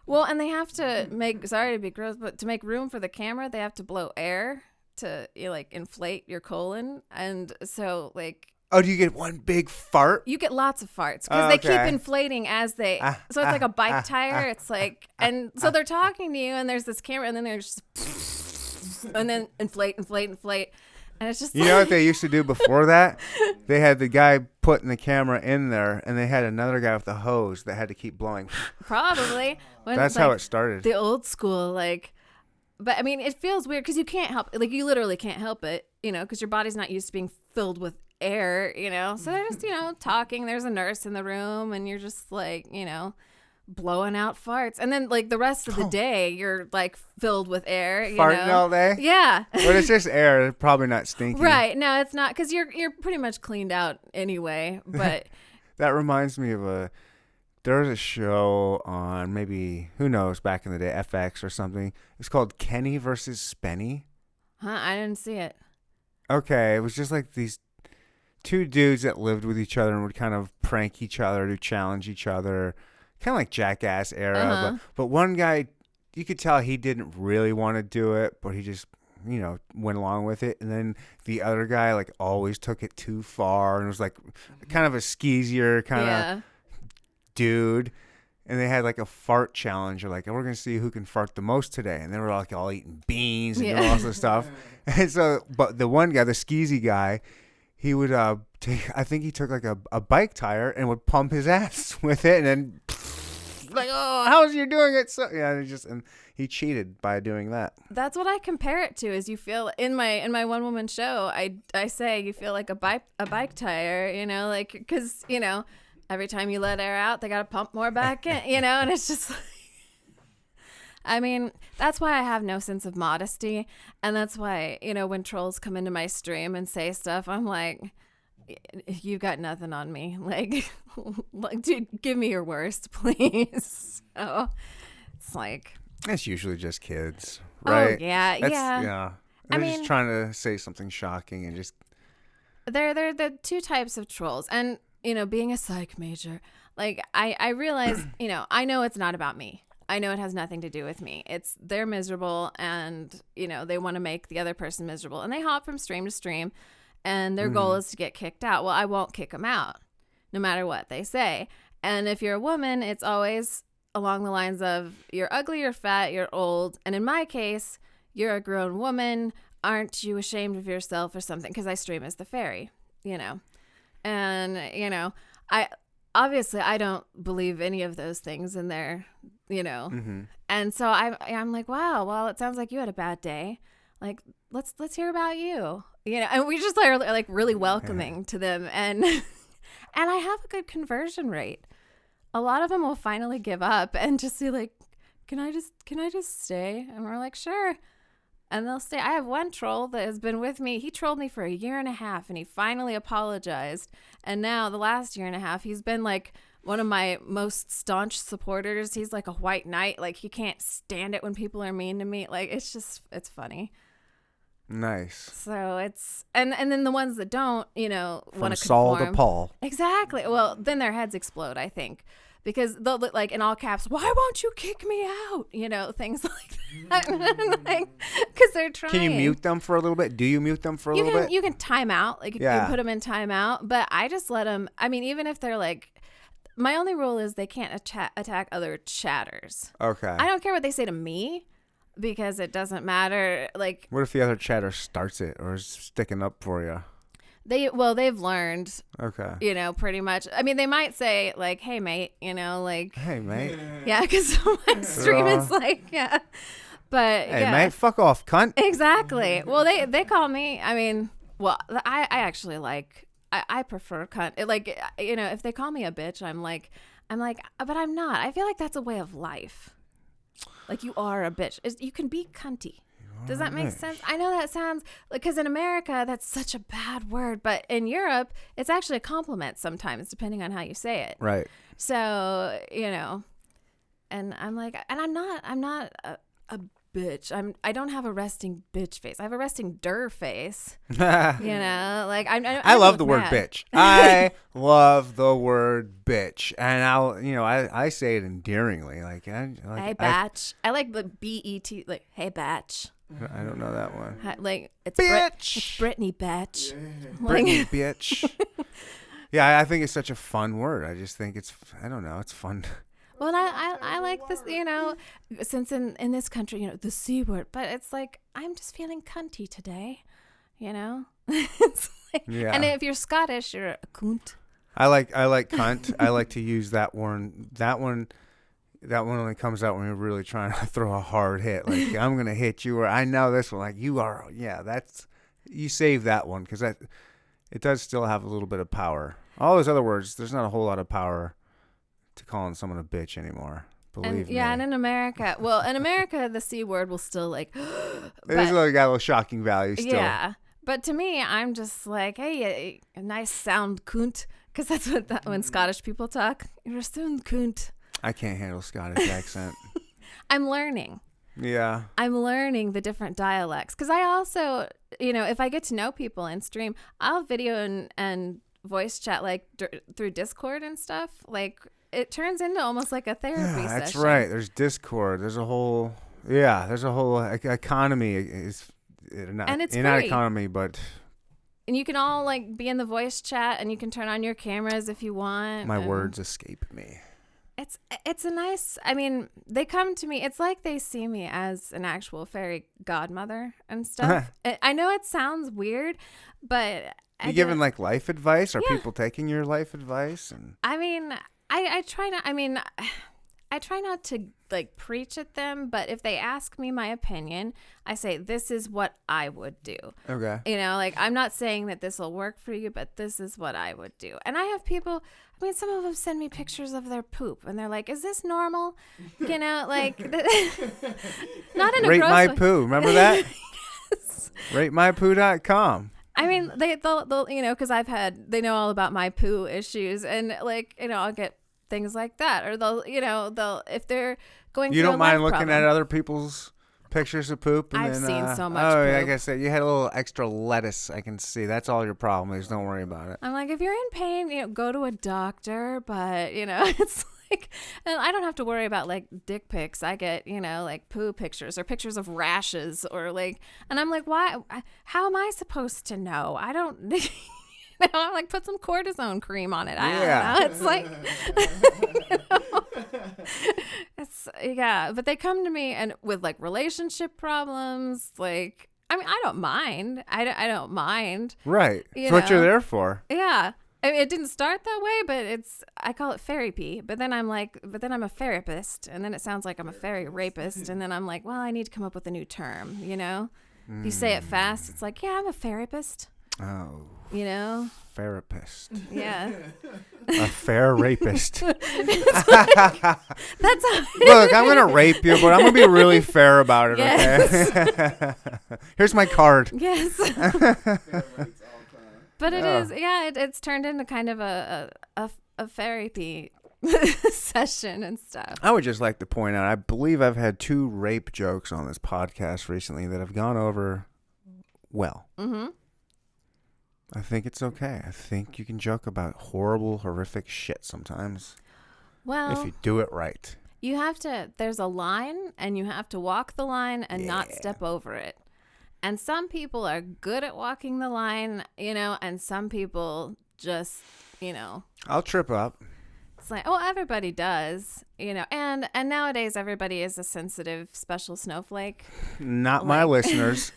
Well, and they have to make, sorry to be gross, but to make room for the camera, they have to blow air to like inflate your colon. And so like, Oh, do you get one big fart? you get lots of farts because they keep Okay. inflating as they, so it's like a bike tire. It's like, and so they're talking to you and there's this camera and then there's just, and then inflate. And it's just You know what they used to do before that? They had the guy putting the camera in there, and they had another guy with the hose that had to keep blowing. probably. When That's it's how like it started. the old school, like, but I mean, it feels weird because you can't help, like, you literally can't help it, you know, because your body's not used to being filled with air, you know. So they're just, you know, talking. There's a nurse in the room, and you're just like, you know, blowing out farts, and then like the rest of the day, you're like filled with air. You Farting know? all day? Yeah. But it's just air. It's probably not stinky. Right. No, it's not because you're pretty much cleaned out anyway. But That reminds me of there was a show on maybe, who knows, back in the day, FX or something. It was called Kenny versus Spenny. I didn't see it. Okay, it was just like these two dudes that lived with each other and would kind of prank each other to challenge each other. Kind of like Jackass era. Uh-huh. But one guy, you could tell he didn't really want to do it, but he just, you know, went along with it. And then the other guy, like, always took it too far and was like kind of a skeezier kind of dude. And they had like a fart challenge. Or like, we're going to see who can fart the most today. And they were like all eating beans and doing all this stuff. And so, but the one guy, the skeezy guy, he would take, I think he took like a bike tire and would pump his ass with it. And then like, oh, how's you doing it? So yeah, and he cheated by doing that. That's what I compare it to. Is you feel in my one woman show, I say you feel like a bike tire, you know, like because you know every time you let air out, they got to pump more back in, you know, and it's just like, I mean, that's why I have no sense of modesty, and that's why, you know, when trolls come into my stream and say stuff, I'm like, you've got nothing on me. Like, dude, give me your worst, please. So it's like, It's usually just kids, right? Oh yeah, yeah. Yeah. I They're mean, just trying to say something shocking and just. They're the two types of trolls, and you know, being a psych major, like I realize, you know, I know it's not about me. I know it has nothing to do with me. It's they're miserable, and you know they want to make the other person miserable, and they hop from stream to stream, and their goal is to get kicked out. Well, I won't kick them out, no matter what they say. And if you're a woman, it's always along the lines of you're ugly, you're fat, you're old, and in my case, you're a grown woman. Aren't you ashamed of yourself or something? Because I stream as the fairy, you know, and you know I don't believe any of those things in there, you know. And so I'm like, wow, well, it sounds like you had a bad day. Like, let's hear about you, you know. And we just are like really welcoming to them, and and I have a good conversion rate. A lot of them will finally give up and just be like, can I just stay? And we're like, sure. And they'll stay. I have one troll that has been with me. He trolled me for 1.5 years, and he finally apologized. And now the last 1.5 years, he's been like one of my most staunch supporters. He's like a white knight. Like, he can't stand it when people are mean to me. Like, it's funny. Nice. So it's, and then the ones that don't, you know, want to Saul conform. to Paul. Exactly. Well, then their heads explode, I think. Because they'll look like in all caps, why won't you kick me out? You know, things like that. Like, because they're trying. Can you mute them for a little bit? Do you mute them for a little bit? You can time out. Like, you put them in timeout. But I just let them. I mean, even if they're like, my only rule is they can't attack other chatters. Okay. I don't care what they say to me because it doesn't matter. Like, what if the other chatter starts it or is sticking up for you? They've learned, Okay. you know, pretty much. I mean, they might say like, "Hey, mate," you know, like, Hey, mate. yeah, because my stream is like, yeah, but Hey, yeah, mate, fuck off, cunt. exactly. Well, they call me. I mean, well, I actually like, I prefer cunt. It, like, you know, if they call me a bitch, I'm like, but I'm not. I feel like that's a way of life. Like, you are a bitch. You can be cunty. Does that make sense? I know that sounds, because in America, that's such a bad word. But in Europe, it's actually a compliment sometimes, depending on how you say it. Right. So, you know, and I'm like, and I'm not a bitch. I don't have a resting bitch face. I have a resting der face. You know, like I love the word bitch. I love the word bitch, and I say it endearingly. Like, hey batch. I like the BET. Like, hey batch. I don't know that one. Like, it's bitch. It's Brittany batch. Brittany bitch. Yeah, I think it's such a fun word. I just think it's fun. Well, I like this, you know, since in this country, you know, the C word, but it's like, I'm just feeling cunty today, you know? It's like, yeah. And if you're Scottish, you're a cunt. I like cunt. I like to use that one. That one only comes out when you're really trying to throw a hard hit. Like, I'm going to hit you, or I know this one. Like, you are, you save that one, because it does still have a little bit of power. All those other words, there's not a whole lot of power to calling someone a bitch anymore. Believe me. Yeah, and in America, the C word will still like. It's got a little shocking value still. Yeah, but to me, I'm just like, hey, a nice sound cunt, because that's what when Scottish people talk. You're a sound cunt. I can't handle Scottish accent. I'm learning. Yeah. I'm learning the different dialects, because I also, you know, if I get to know people in stream, I'll video and voice chat like through Discord and stuff. Like, it turns into almost like a therapy session. That's right. There's Discord. There's a whole economy. And it's not free. economy, but. And you can all like be in the voice chat, and you can turn on your cameras if you want. My words escape me. It's a nice, I mean, they come to me, it's like they see me as an actual fairy godmother and stuff. I know it sounds weird, but You giving like life advice? Are people taking your life advice? And I mean, I try not, I mean, I try not to like preach at them, but if they ask me my opinion, I say, this is what I would do. Okay. You know, like, I'm not saying that this will work for you, but this is what I would do. And I have people, I mean, some of them send me pictures of their poop, and they're like, is this normal? You know, like, not in a Rate gross my way. poo. Remember that? Yes. RateMyPoo.com. I mean, they'll, you know, because they know all about my poo issues, and like, you know, I'll get things like that, or they'll if they're going through You don't a mind life looking problem. at other people's pictures of poop? And I've then, seen so much Oh, poop. like I said, you had a little extra lettuce. I can see. That's all your problem is. Don't worry about it. I'm like, if you're in pain, you know, go to a doctor, but you know, it's like, and I don't have to worry about like dick pics. I get, you know, like poo pictures or pictures of rashes, or like, and I'm like, why? How am I supposed to know? I don't. You know, I'm like, put some cortisone cream on it. I don't know. It's like, you know, it's, yeah. But they come to me and with like relationship problems. Like, I mean, I don't mind. I don't mind. Right. You That's what you're know? there for. Yeah. I mean, it didn't start that way, but I call it therapy. But then I'm a therapist, and then it sounds like I'm a fairy rapist. And then I'm like, well, I need to come up with a new term, you know? If you say it fast, it's like, yeah, I'm a therapist. Oh. You know? Therapist. Yeah. A fair rapist. That's how Look, I'm going to rape you, but I'm going to be really fair about it, okay? Here's my card. Yes. But it is, yeah, it's turned into kind of a therapy session and stuff. I would just like to point out, I believe I've had 2 rape jokes on this podcast recently that have gone over well. Mm-hmm. I think it's okay. I think you can joke about horrible, horrific shit sometimes. Well, if you do it right. You have to, there's a line, and you have to walk the line and not step over it. And some people are good at walking the line, you know, and some people just, you know. I'll trip up. It's like, oh, everybody does, you know. And nowadays, everybody is a sensitive, special snowflake. Not my listeners.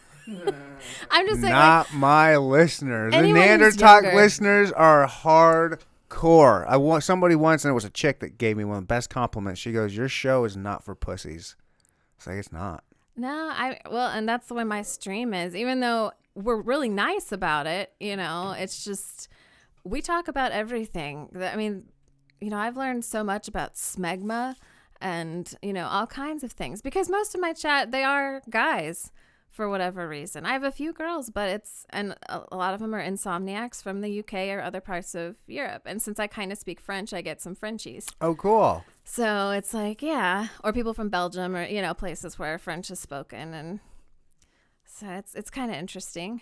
I'm just saying, not my listeners. The anyone who's Neanderthal younger. listeners are hardcore. Somebody once, and it was a chick that gave me one of the best compliments. She goes, "Your show is not for pussies." It's like, it's not. No, and that's the way my stream is. Even though we're really nice about it, you know, it's just, we talk about everything. I mean, you know, I've learned so much about smegma and, you know, all kinds of things, because most of my chat, they are guys for whatever reason. I have a few girls, but and a lot of them are insomniacs from the UK or other parts of Europe. And since I kind of speak French, I get some Frenchies. Oh, cool. So it's like, yeah, or people from Belgium or, places where French is spoken. And so it's kind of interesting.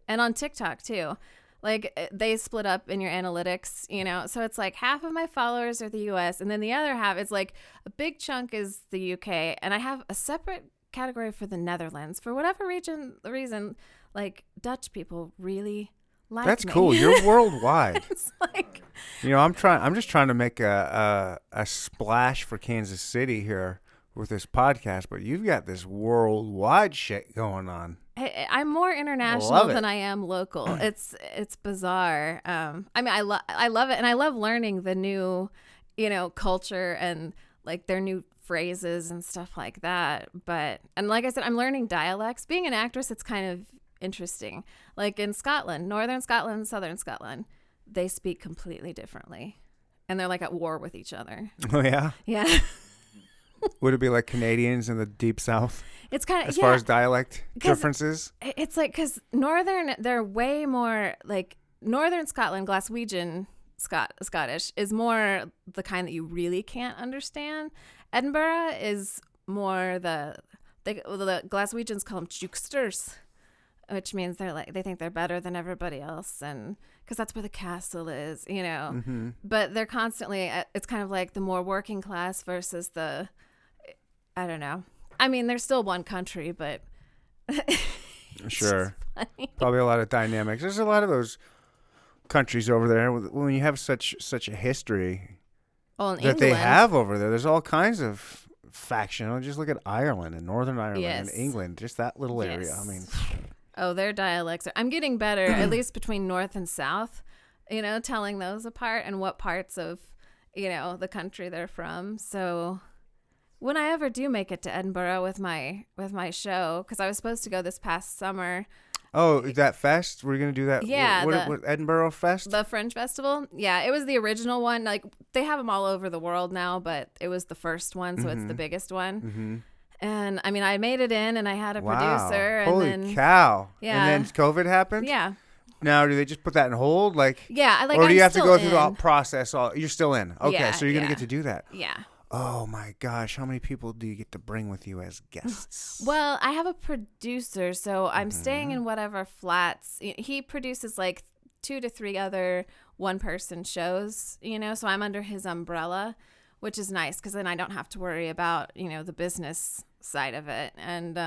And on TikTok too, like they split up in your analytics, so it's like half of my followers are the US and then the other half, it's like a big chunk is the UK. And I have a separate category for the Netherlands. For whatever reason, like Dutch people really like That's me. cool. You're worldwide. It's like, I'm just trying to make a splash for Kansas City here with this podcast, but you've got this worldwide shit going on. I'm more international than I am local. It's bizarre. I love it, and I love learning the new, culture and like their new phrases and stuff like that. And like I said, I'm learning dialects. Being an actress, it's kind of interesting. Like in Scotland, Northern Scotland, Southern Scotland, they speak completely differently, and they're like at war with each other. Oh yeah. Yeah. Would it be like Canadians in the deep South? It's kind of as far as dialect differences. It's like because Northern, they're way more like Northern Scotland, Glaswegian Scottish is more the kind that you really can't understand. Edinburgh is more the Glaswegians call them jukesters, which means they think they're better than everybody else, and because that's where the castle is, Mm-hmm. But they're constantly, it's kind of like the more working class versus I don't know. I mean, there's still one country, but sure, probably a lot of dynamics. There's a lot of those countries over there when you have such a history in that they have over there. There's all kinds of faction. Just look at Ireland and Northern Ireland and England, just that little area. I mean, their dialects I'm getting better, at least between North and South. Telling those apart and what parts of the country they're from. So when I ever do make it to Edinburgh with my show, because I was supposed to go this past summer. Oh, that fest? We're going to do that? Yeah. What Edinburgh Fest? The Fringe Festival. Yeah, it was the original one. Like, they have them all over the world now, but it was the first one, so it's the biggest one. Mm-hmm. And, I mean, I made it in, and I had a producer. And Holy cow. Yeah. And then COVID happened? Yeah. Now, do they just put that in hold? Yeah. Or do you have to go through the process? You're still in. Okay, yeah, so you're going to get to do that. Yeah. Oh my gosh, how many people do you get to bring with you as guests? Well, I have a producer, so I'm staying in whatever flats. He produces like 2 to 3 other one-person shows, so I'm under his umbrella, which is nice because then I don't have to worry about, the business side of it. And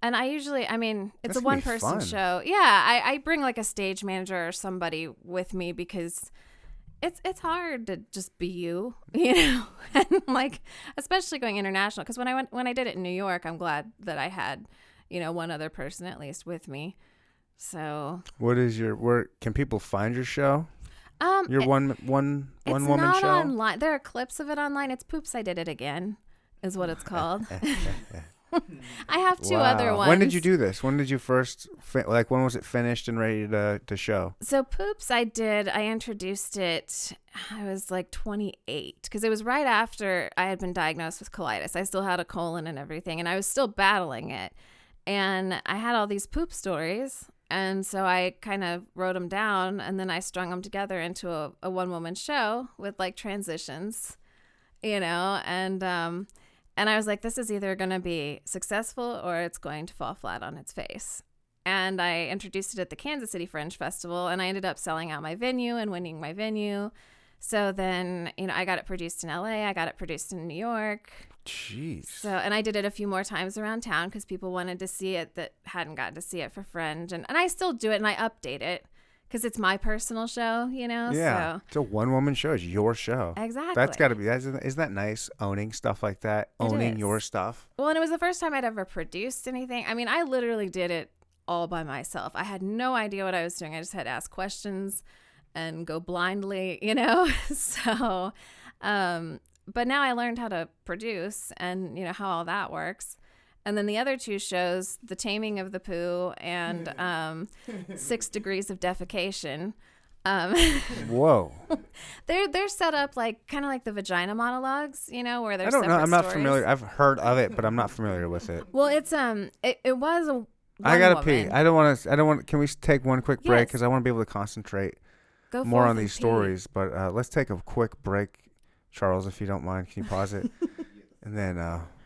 I usually, it's a one-person show. Yeah, I bring like a stage manager or somebody with me because it's hard to just be you, and like especially going international. Because when I did it in New York, I'm glad that I had, one other person at least with me. So what is where can people find your show? Your one woman show. It's not online. There are clips of it online. It's Poops, I Did It Again, is what it's called. I have 2 other ones. When did you do this? When did you first, when was it finished and ready to show? So Poops, I introduced it, I was like 28, because it was right after I had been diagnosed with colitis. I still had a colon and everything, and I was still battling it. And I had all these poop stories, and so I kind of wrote them down, and then I strung them together into a one-woman show with like transitions, and I was like, this is either going to be successful or it's going to fall flat on its face. And I introduced it at the Kansas City Fringe Festival, and I ended up selling out my venue and winning my venue. So then, I got it produced in LA. I got it produced in New York. Jeez. So, and I did it a few more times around town because people wanted to see it that hadn't gotten to see it for Fringe. And I still do it, and I update it. Because it's my personal show, Yeah, so. It's a one-woman show. It's your show. Exactly. That's got to be, isn't that nice, owning stuff like that, owning your stuff? Well, and it was the first time I'd ever produced anything. I literally did it all by myself. I had no idea what I was doing. I just had to ask questions and go blindly, So, but now I learned how to produce and, how all that works. And then the other 2 shows, The Taming of the Poo and 6 Degrees of Defecation. Whoa. They're set up kind of like the vagina monologues, where there's I don't know. I'm not stories. familiar. I've heard of it, but I'm not familiar with it. Well, it's it was a. I gotta pee. I don't want. Can we take one quick break? Because I want to be able to concentrate Go more on these stories. But let's take a quick break Charles, if you don't mind, can you pause it? And then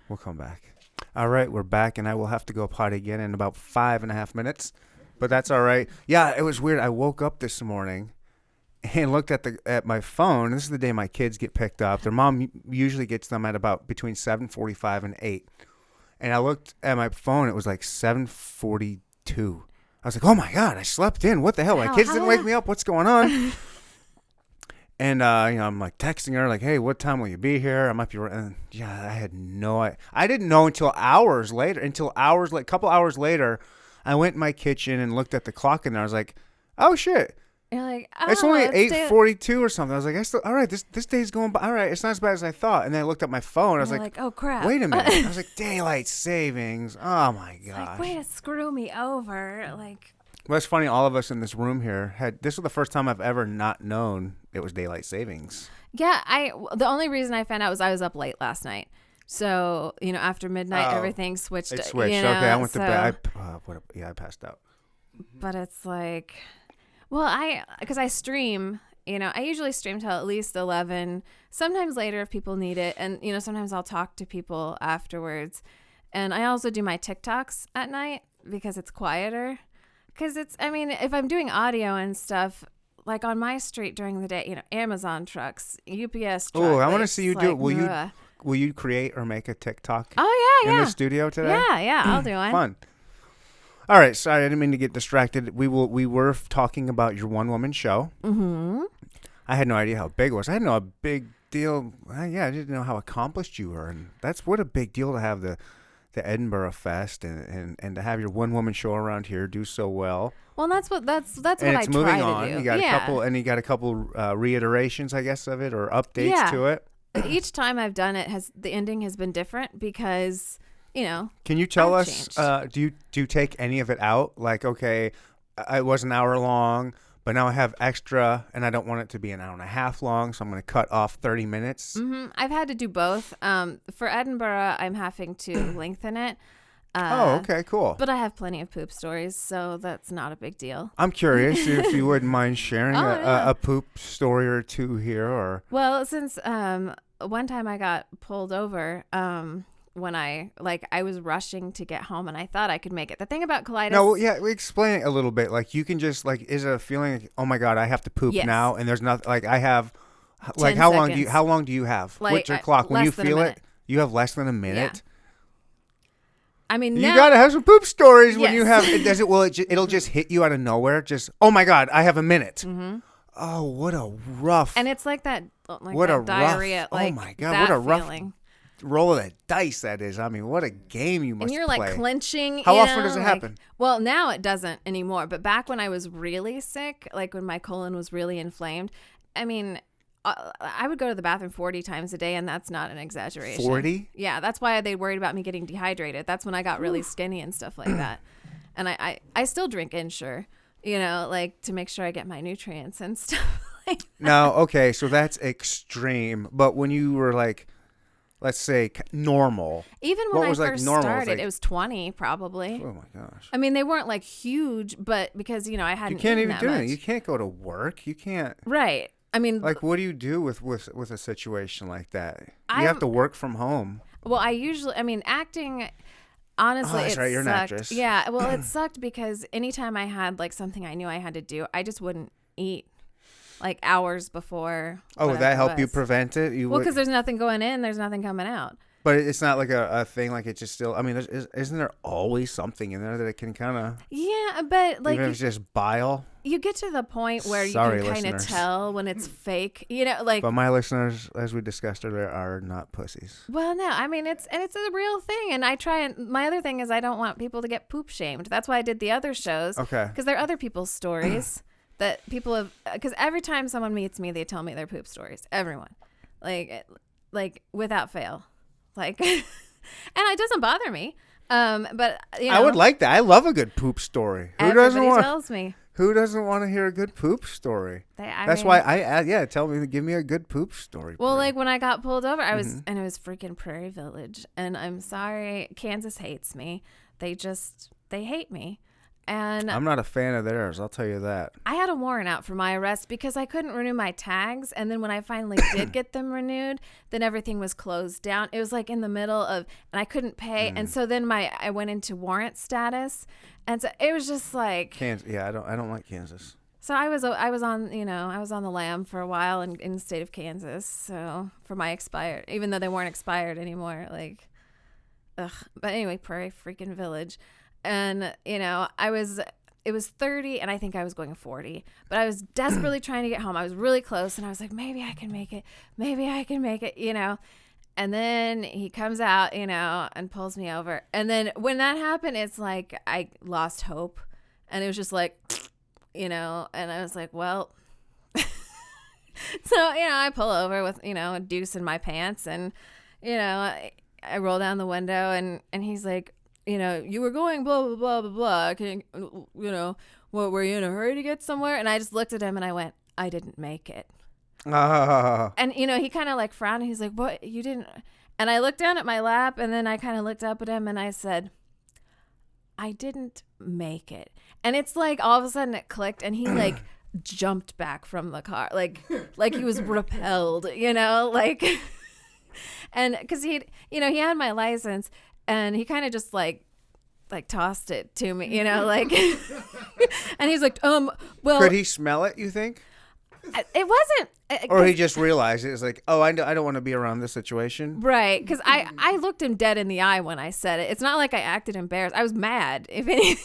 we'll come back. All right, we're back, and I will have to go potty again in about 5.5 minutes, but that's all right. Yeah, it was weird. I woke up this morning and looked at my phone. This is the day my kids get picked up. Their mom usually gets them at about between 7:45 and 8. And I looked at my phone. It was like 7:42. I was like, oh, my God, I slept in. What the hell? My kids didn't wake me up. What's going on? And, I'm like texting her, like, hey, what time will you be here? I might be right. And yeah, I had I didn't know until a couple hours later, I went in my kitchen and looked at the clock and I was like, oh, shit. You're like, It's only 8:42 or something. I was like, all right, this day's going by. All right, it's not as bad as I thought. And then I looked at my phone. I was like, oh, crap. wait a minute. I was like, daylight savings. Oh, my gosh. Like, way to screw me over. Like, well, it's funny. All of us in this room here this was the first time I've ever not known it was daylight savings. Yeah, the only reason I found out was I was up late last night. So, after midnight, everything switched. It switched. Okay, I went to bed. I passed out. But it's like, well, because I stream, I usually stream till at least 11, sometimes later if people need it. And, sometimes I'll talk to people afterwards. And I also do my TikToks at night because it's quieter. Because if I'm doing audio and stuff, like on my street during the day, Amazon trucks, UPS trucks. Oh, I want to see you do it. Will you create or make a TikTok? Oh, yeah. In the studio today? Yeah, I'll do it. Fun. All right, sorry, I didn't mean to get distracted. We were talking about your one-woman show. Mm-hmm. I had no idea how big it was. I didn't know a big deal. I didn't know how accomplished you were. And what a big deal to have the Edinburgh Fest and to have your one-woman show around here do so well. Well, that's what I try to do. And it's moving on. You got a couple reiterations, I guess, of it or updates to it. Each time I've done it, the ending has been different because, Can you tell I've us? changed. Do you take any of it out? Like, okay, it was an hour long, but now I have extra, and I don't want it to be an hour and a half long, so I'm going to cut off 30 minutes. Mm-hmm. I've had to do both. For Edinburgh, I'm having to lengthen it. Okay, cool. But I have plenty of poop stories, so that's not a big deal. I'm curious if you wouldn't mind sharing a poop story or two here, or. Well, since one time I got pulled over when I was rushing to get home and I thought I could make it. The thing about colitis. No, yeah, explain it a little bit. Like you can just is it a feeling like, oh my God, I have to poop now, and there's nothing like I have. Like how long do you have? What's your clock? When you feel it, you have less than a minute. Yeah. I mean, you gotta have some poop stories when you have. It'll just hit you out of nowhere. Just oh my God, I have a minute. Mm-hmm. Oh, what a rough. And it's like that. What a diarrhea. Rough. Oh my God, what a rough roll of the dice that is. I mean, what a game you must play. And you're like clenching. How often does it happen? Well, now it doesn't anymore. But back when I was really sick, like when my colon was really inflamed, I mean, I would go to the bathroom 40 times a day, and that's not an exaggeration. 40? Yeah, that's why they worried about me getting dehydrated. That's when I got really skinny and stuff like that. And I still drink Ensure, to make sure I get my nutrients and stuff like that. No, okay, so that's extreme. But when you were like, let's say normal. Even when I first started, it was 20 probably. Oh my gosh. I mean, they weren't like huge, but because, I hadn't. You can't even do it. You can't go to work. You can't. Right. I mean, like, what do you do with a situation like that? You have to work from home. Well, acting, honestly, that's right. You're an sucked. actress. Yeah. Well, it sucked because anytime I had like something I knew I had to do, I just wouldn't eat like hours before. Oh, would that help you prevent it? Because there's nothing going in, there's nothing coming out. But it's not like a thing like it's just still. I mean, isn't there always something in there that it can kind of? Yeah, but like even if it's just bile. You get to the point where you can kind of tell when it's fake, But my listeners, as we discussed earlier, are not pussies. Well, no, I mean it's a real thing, and I try. And my other thing is I don't want people to get poop shamed. That's why I did the other shows. Okay. Because there are other people's stories that people have. Because every time someone meets me, they tell me their poop stories. Everyone, like without fail, and it doesn't bother me. But I would like that. I love a good poop story. Everybody tells me. Who doesn't want to hear a good poop story? That's why give me a good poop story. Well, like when I got pulled over, I was, and it was freaking Prairie Village. And I'm sorry, Kansas hates me. They hate me. And I'm not a fan of theirs, I'll tell you that. I had a warrant out for my arrest because I couldn't renew my tags. And then when I finally did get them renewed, then everything was closed down. It was like in the middle of, and I couldn't pay. And so then I went into warrant status. And so it was just like Kansas. Yeah, I don't like Kansas. So I was on the lam for a while in the state of Kansas. So for my expired, even though they weren't expired anymore, like, ugh. But anyway, Prairie freaking Village, and it was 30, and I think I was going 40. But I was desperately trying to get home. I was really close, and I was like, maybe I can make it. Maybe I can make it. And then he comes out, and pulls me over. And then when that happened, it's like I lost hope, and it was just like. And I was like, well, so, I pull over with, a deuce in my pants and, I roll down the window and he's like, you were going blah, blah, blah, blah, blah. Can what, were you in a hurry to get somewhere? And I just looked at him and I went, I didn't make it. And, he kind of like frowned. And he's like, what? You didn't? And I looked down at my lap and then I kind of looked up at him and I said, I didn't make it. And it's like all of a sudden it clicked and he like jumped back from the car like he was repelled, like and because he had my license and he kind of just like tossed it to me, like and he's like well, could he smell it, you think? It wasn't. Or he just realized it was like, oh, I don't want to be around this situation. Right. Because I looked him dead in the eye when I said it. It's not like I acted embarrassed. I was mad, if anything,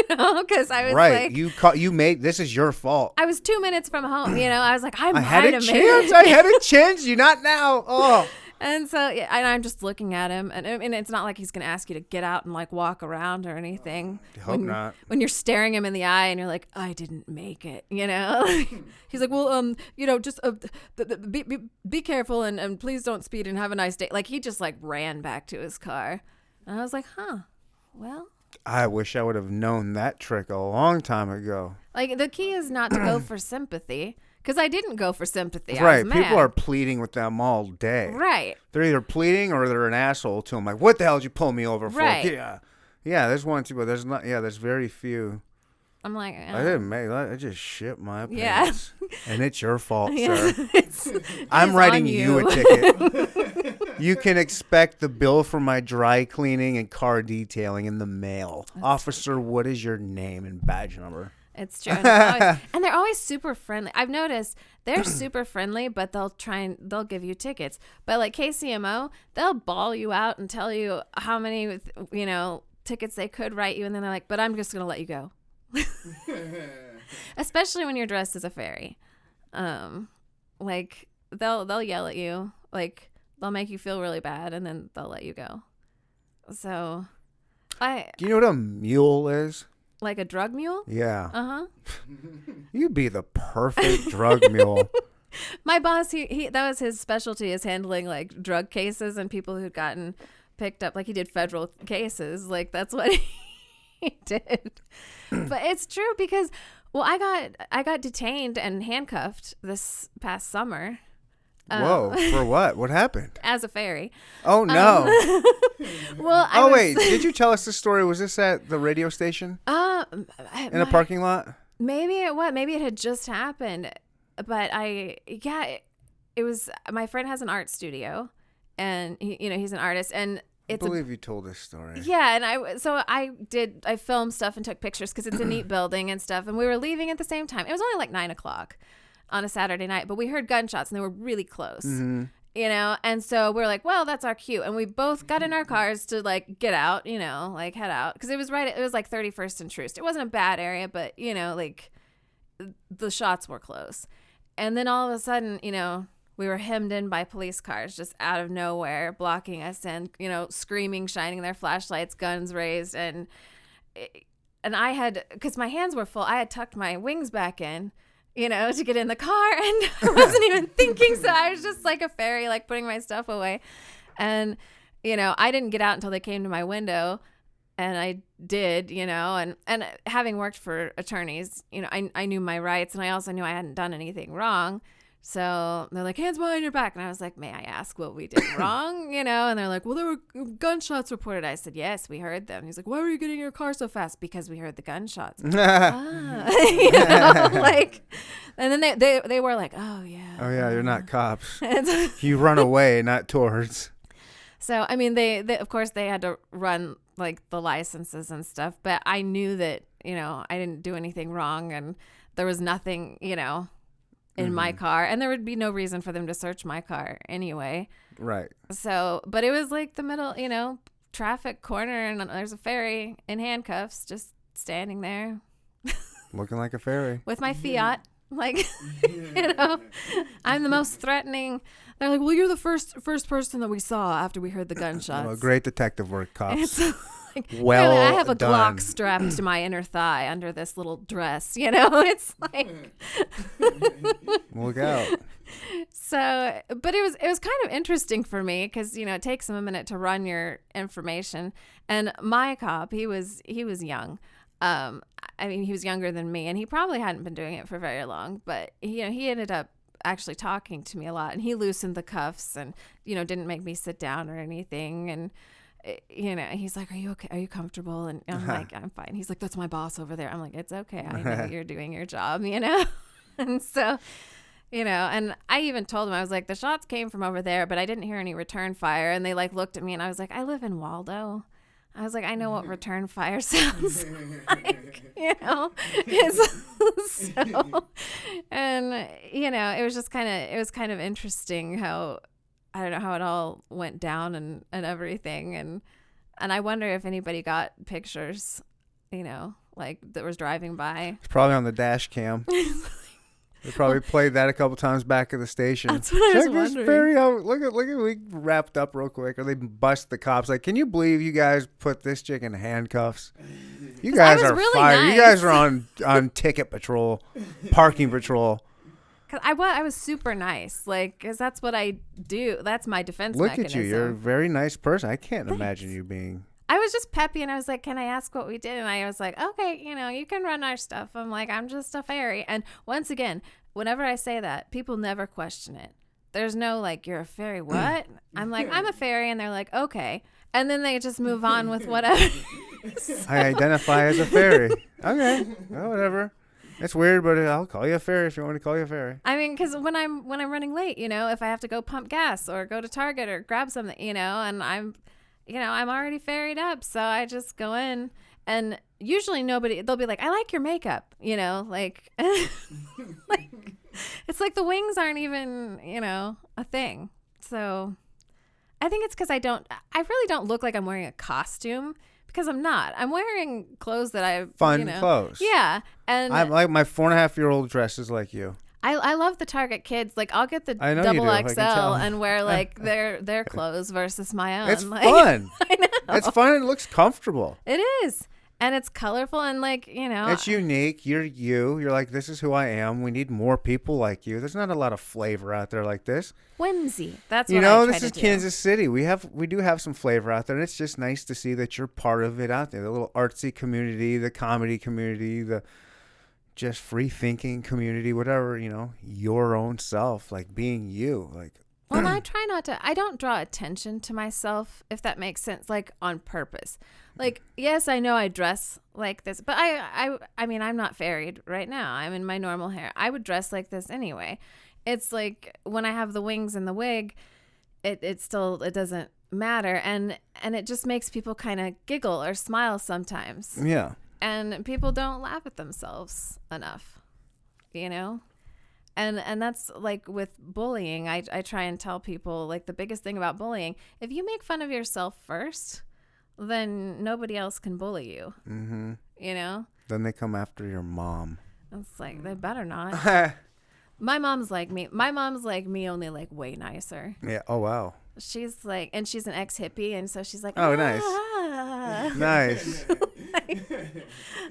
because I was right. Like. You made, this is your fault. I was 2 minutes from home, I was like, I had a chance. I had a chance. You not now. Oh. And so, yeah, and I'm just looking at him, and it's not like he's going to ask you to get out and like walk around or anything. I hope not. When you're staring him in the eye and you're like, I didn't make it, He's like, well, just be careful and please don't speed and have a nice day. Like he just like ran back to his car, and I was like, well. I wish I would have known that trick a long time ago. Like the key is not to go for sympathy. Because I didn't go for sympathy. Right. I was mad. People are pleading with them all day. Right. They're either pleading or they're an asshole to them. Like, what the hell did you pull me over for? Right. Yeah. Yeah, there's one, too, but there's not. Yeah, there's very few. I'm like, I didn't make that. I just shit my pants. Yeah. And it's your fault, sir. I'm writing you a ticket. You can expect the bill for my dry cleaning and car detailing in the mail. That's Officer, what is your name and badge number? It's true. And they're always super friendly. I've noticed they're super friendly, but they'll give you tickets. But like KCMO, they'll bawl you out and tell you how many, tickets they could write you. And then they're like, but I'm just going to let you go. Especially when you're dressed as a fairy. Like they'll yell at you. Like they'll make you feel really bad and then they'll let you go. So do you know what a mule is? Like a drug mule? Yeah. Uh-huh. You'd be the perfect drug mule. My boss, he that was his specialty, is handling like drug cases and people who'd gotten picked up. Like he did federal cases. Like that's what he did. But it's true because, well, I got detained and handcuffed this past summer. Whoa, for what? What happened? As a fairy. Oh, no. Well, wait. Did you tell us this story? Was this at the radio station? In a parking lot? Maybe it was. Maybe it had just happened. But it was, my friend has an art studio and he's an artist and I believe you told this story. Yeah. And I filmed stuff and took pictures because it's a neat building and stuff. And we were leaving at the same time. It was only like 9:00. On a Saturday night, but we heard gunshots and they were really close, and so we're like, well, that's our cue. And we both got in our cars to like get out, like head out. Cause it was like 31st and Troost. It wasn't a bad area, but like the shots were close. And then all of a sudden, we were hemmed in by police cars just out of nowhere, blocking us and, screaming, shining their flashlights, guns raised. And I had, cause my hands were full, I had tucked my wings back in, to get in the car, and I wasn't even thinking, so I was just like a fairy, like putting my stuff away. And, I didn't get out until they came to my window, and I did, and having worked for attorneys, I knew my rights, and I also knew I hadn't done anything wrong. So they're like, hands behind your back. And I was like, may I ask what we did wrong? And they're like, well, there were gunshots reported. I said, yes, we heard them. He's like, why were you getting in your car so fast? Because we heard the gunshots. And then they were like, oh, yeah. Oh, yeah, you're not cops. You run away, not towards. So, I mean, they of course, they had to run, like, the licenses and stuff. But I knew that, I didn't do anything wrong. And there was nothing, in my car, and there would be no reason for them to search my car anyway. Right. So, but it was like the middle, traffic corner, and there's a ferry in handcuffs just standing there. Looking like a fairy. With my Fiat. Like, I'm the most threatening. They're like, well, you're the first person that we saw after we heard the gunshots. Well, great detective work, cops. Well, I have a done. Glock strapped to my inner thigh under this little dress, It's like Look out. So, but it was kind of interesting for me because it takes them a minute to run your information. And my cop, he was young. I mean, he was younger than me, and he probably hadn't been doing it for very long. But he ended up actually talking to me a lot, and he loosened the cuffs and didn't make me sit down or anything. And he's like, are you okay? Are you comfortable? And I'm like, I'm fine. He's like, that's my boss over there. I'm like, it's okay. I know you're doing your job, And so, and I even told him, I was like, the shots came from over there, but I didn't hear any return fire. And they looked at me, and I was like, I live in Waldo. I was like, I know what return fire sounds like, It's so, and, it was kind of interesting how, I don't know how it all went down and everything. And I wonder if anybody got pictures, that was driving by. It's probably on the dash cam. They probably played that a couple times back at the station. That's what I was wondering. Look at we wrapped up real quick. Or they bust the cops. Like, can you believe you guys put this chick in handcuffs? You guys are really fired. nice. You guys are on ticket patrol, parking patrol. Cause I was super nice, cause that's what I do. That's my defense Look mechanism. at you. You're a very nice person. I can't imagine you being. I was just peppy, and I was like, can I ask what we did? And I was like, okay, you can run our stuff. I'm like, I'm just a fairy. And once again, whenever I say that, people never question it. There's no you're a fairy. What? I'm like, I'm a fairy. And they're like, okay. And then they just move on with whatever. I identify as a fairy. Okay. Well, whatever. It's weird, but I'll call you a fairy if you want me to call you a fairy. I mean, because when I'm running late, if I have to go pump gas or go to Target or grab something, and I'm already ferried up, so I just go in, and usually they'll be like, I like your makeup, it's like the wings aren't even, a thing. So I think it's because I really don't look like I'm wearing a costume. Because I'm not. I'm wearing clothes that I fun clothes. Yeah, and I'm like my 4.5-year-old dresses like you. I love the Target kids. I'll get the double XL and wear their clothes versus my own. It's fun. I know. It's fun. It looks comfortable. It is. And it's colorful and it's unique. You're you. You're like, this is who I am. We need more people like you. There's not a lot of flavor out there like this. Whimsy. That's what I try this to is do. Kansas City. We do have some flavor out there. And it's just nice to see that you're part of it out there. The little artsy community, the comedy community, the just free thinking community, whatever, your own self, being you. Well, I try not to. I don't draw attention to myself, if that makes sense, on purpose. Yes, I know I dress like this, but I mean, I'm not ferried right now. I'm in my normal hair. I would dress like this anyway. It's when I have the wings and the wig, it doesn't matter, and it just makes people kind of giggle or smile sometimes. Yeah. And people don't laugh at themselves enough, And that's with bullying. I try and tell people the biggest thing about bullying, if you make fun of yourself first, then nobody else can bully you. Mm-hmm. Then they come after your mom. It's they better not. My mom's like me. My mom's like me, only way nicer. Yeah. Oh, wow. She's and she's an ex-hippie, and so she's like, oh, nice. Nice.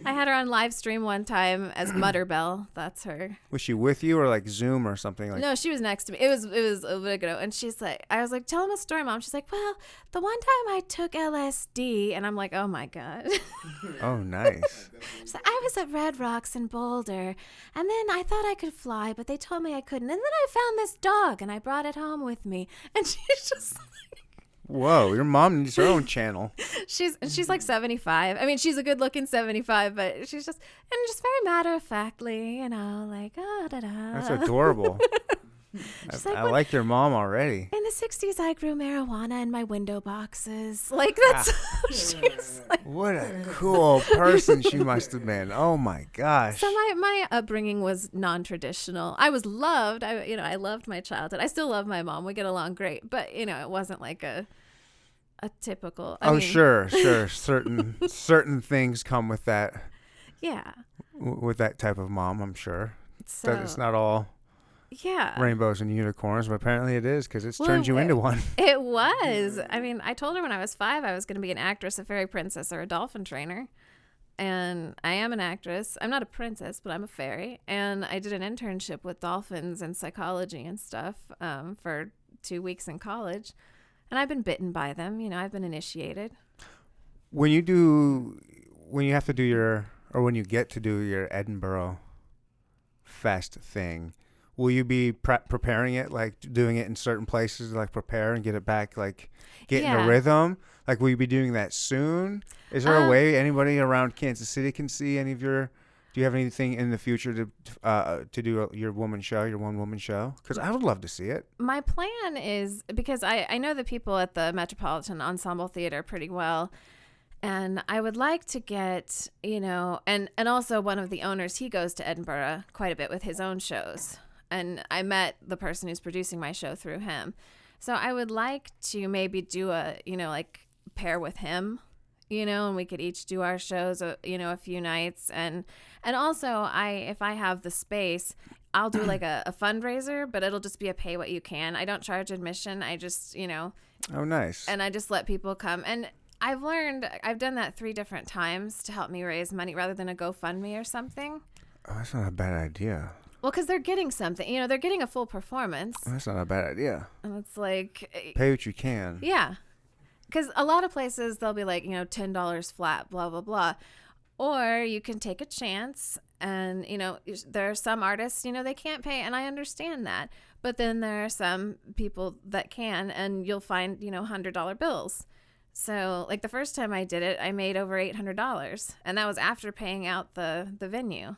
I had her on live stream one time as Mutterbell. That's her. Was she with you or like Zoom or something? Like No, she was next to me. It was a bit ago, and she's like, I was like, tell him a story, Mom. She's like, well, the one time I took LSD, and I'm like, oh my god. Oh, nice. She's like, I was at Red Rocks in Boulder, and then I thought I could fly, but they told me I couldn't, and then I found this dog, and I brought it home with me, and she's just. Whoa, your mom needs her own channel. She's like 75. I mean, she's a good-looking 75, but she's just very matter-of-factly, like da da. That's adorable. I like your mom already. In the 60s, I grew marijuana in my window boxes. Like that's how she's like. What a cool person she must have been. Oh my gosh. So my upbringing was non-traditional. I was loved. I loved my childhood. I still love my mom. We get along great, but it wasn't like a typical. I mean, sure. Certain things come with that. Yeah. With that type of mom, I'm sure. So That it's not all rainbows and unicorns, but apparently it is because it's turned you into one. It was. I mean, I told her when I was 5 I was going to be an actress, a fairy princess, or a dolphin trainer. And I am an actress. I'm not a princess, but I'm a fairy. And I did an internship with dolphins and psychology and stuff for 2 weeks in college. And I've been bitten by them. I've been initiated. When you have to do when you get to do your Edinburgh Fest thing, will you be preparing it, like doing it in certain places, like prepare and get it back, like get in a rhythm? Like, will you be doing that soon? Is there a way anybody around Kansas City can see any of your? Do you have anything in the future to do your one-woman show? Because I would love to see it. My plan is, because I know the people at the Metropolitan Ensemble Theater pretty well, and I would like to get, and also one of the owners, he goes to Edinburgh quite a bit with his own shows. And I met the person who's producing my show through him. So I would like to maybe do a, like pair with him, and we could each do our shows, a few nights. And also if I have the space, I'll do like a fundraiser, but it'll just be a pay what you can. I don't charge admission. I just, Oh, nice. And I just let people come. And I've done that 3 different times to help me raise money rather than a GoFundMe or something. Oh, that's not a bad idea. Well, because they're getting something. They're getting a full performance. That's not a bad idea. And it's like... Pay what you can. Yeah. Because a lot of places, they'll be like, $10 flat, blah, blah, blah. Or you can take a chance. And, there are some artists, they can't pay. And I understand that. But then there are some people that can. And you'll find, $100 bills. So, like, the first time I did it, I made over $800. And that was after paying out the venue,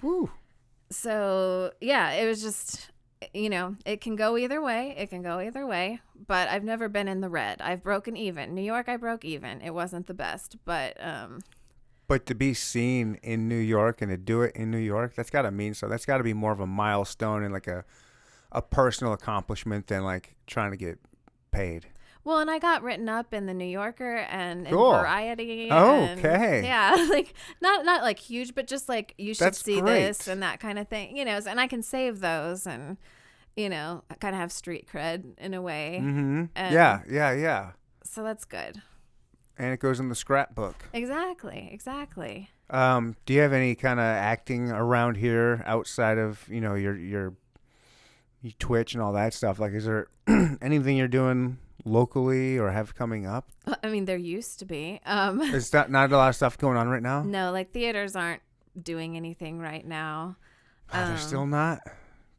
Woo. So, yeah, it was just, it can go either way. But I've never been in the red. I've broken even. New York, I broke even. It wasn't the best, but... But to be seen in New York and to do it in New York, that's got to mean so. That's got to be more of a milestone and like a personal accomplishment than like trying to get paid. Well, and I got written up in the New Yorker and in Cool. Variety. Okay. Yeah, like not like huge, but just like you should That's see great. this and that kind of thing, and I can save those and, I kind of have street cred in a way. Mm-hmm. And Yeah. So that's good. And it goes in the scrapbook. Exactly. Do you have any kind of acting around here outside of, your Twitch and all that stuff? Like, is there anything you're doing locally or have coming up? I mean, there used to be. Is that not a lot of stuff going on right now? No, like theaters aren't doing anything right now. They're still not?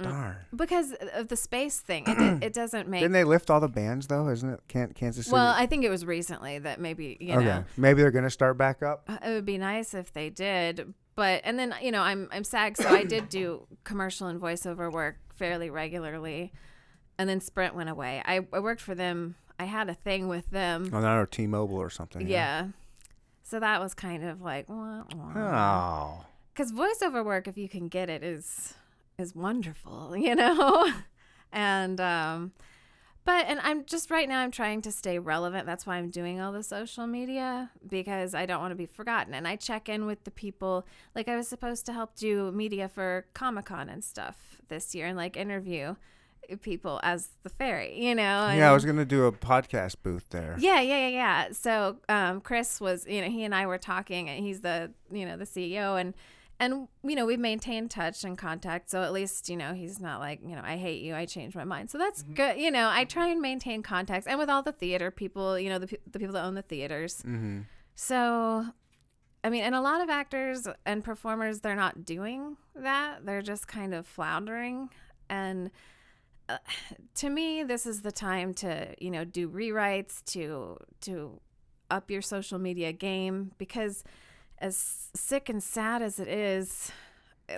Darn. Because of the space thing. It doesn't make... Didn't they lift all the bans, though? Isn't it Kansas City? Well, I think it was recently that maybe, know. Maybe they're going to start back up? It would be nice if they did. But, and then, I'm SAG, so I did do commercial and voiceover work fairly regularly. And then Sprint went away. I worked for them. I had a thing with them. Oh, not or T-Mobile or something. Yeah. So that was kind of like, wah, wah. Oh. Because voiceover work, if you can get it, is wonderful, and I'm just right now I'm trying to stay relevant. That's why I'm doing all the social media, because I don't want to be forgotten. And I check in with the people. Like, I was supposed to help do media for Comic-Con and stuff this year and like interview, people as the fairy, you know. Yeah, I was gonna do a podcast booth there. Yeah. So Chris was, you know, he and I were talking, and he's the, you know, the CEO, and you know, we've maintained touch and contact, so at least, you know, he's not like, you know, I hate you, I changed my mind, so that's good. You know, I try and maintain contacts, and with all the theater people, you know, the people that own the theaters. So I mean, and a lot of actors and performers, they're not doing that, they're just kind of floundering. And to me, this is the time to, you know, do rewrites, to up your social media game, because as sick and sad as it is,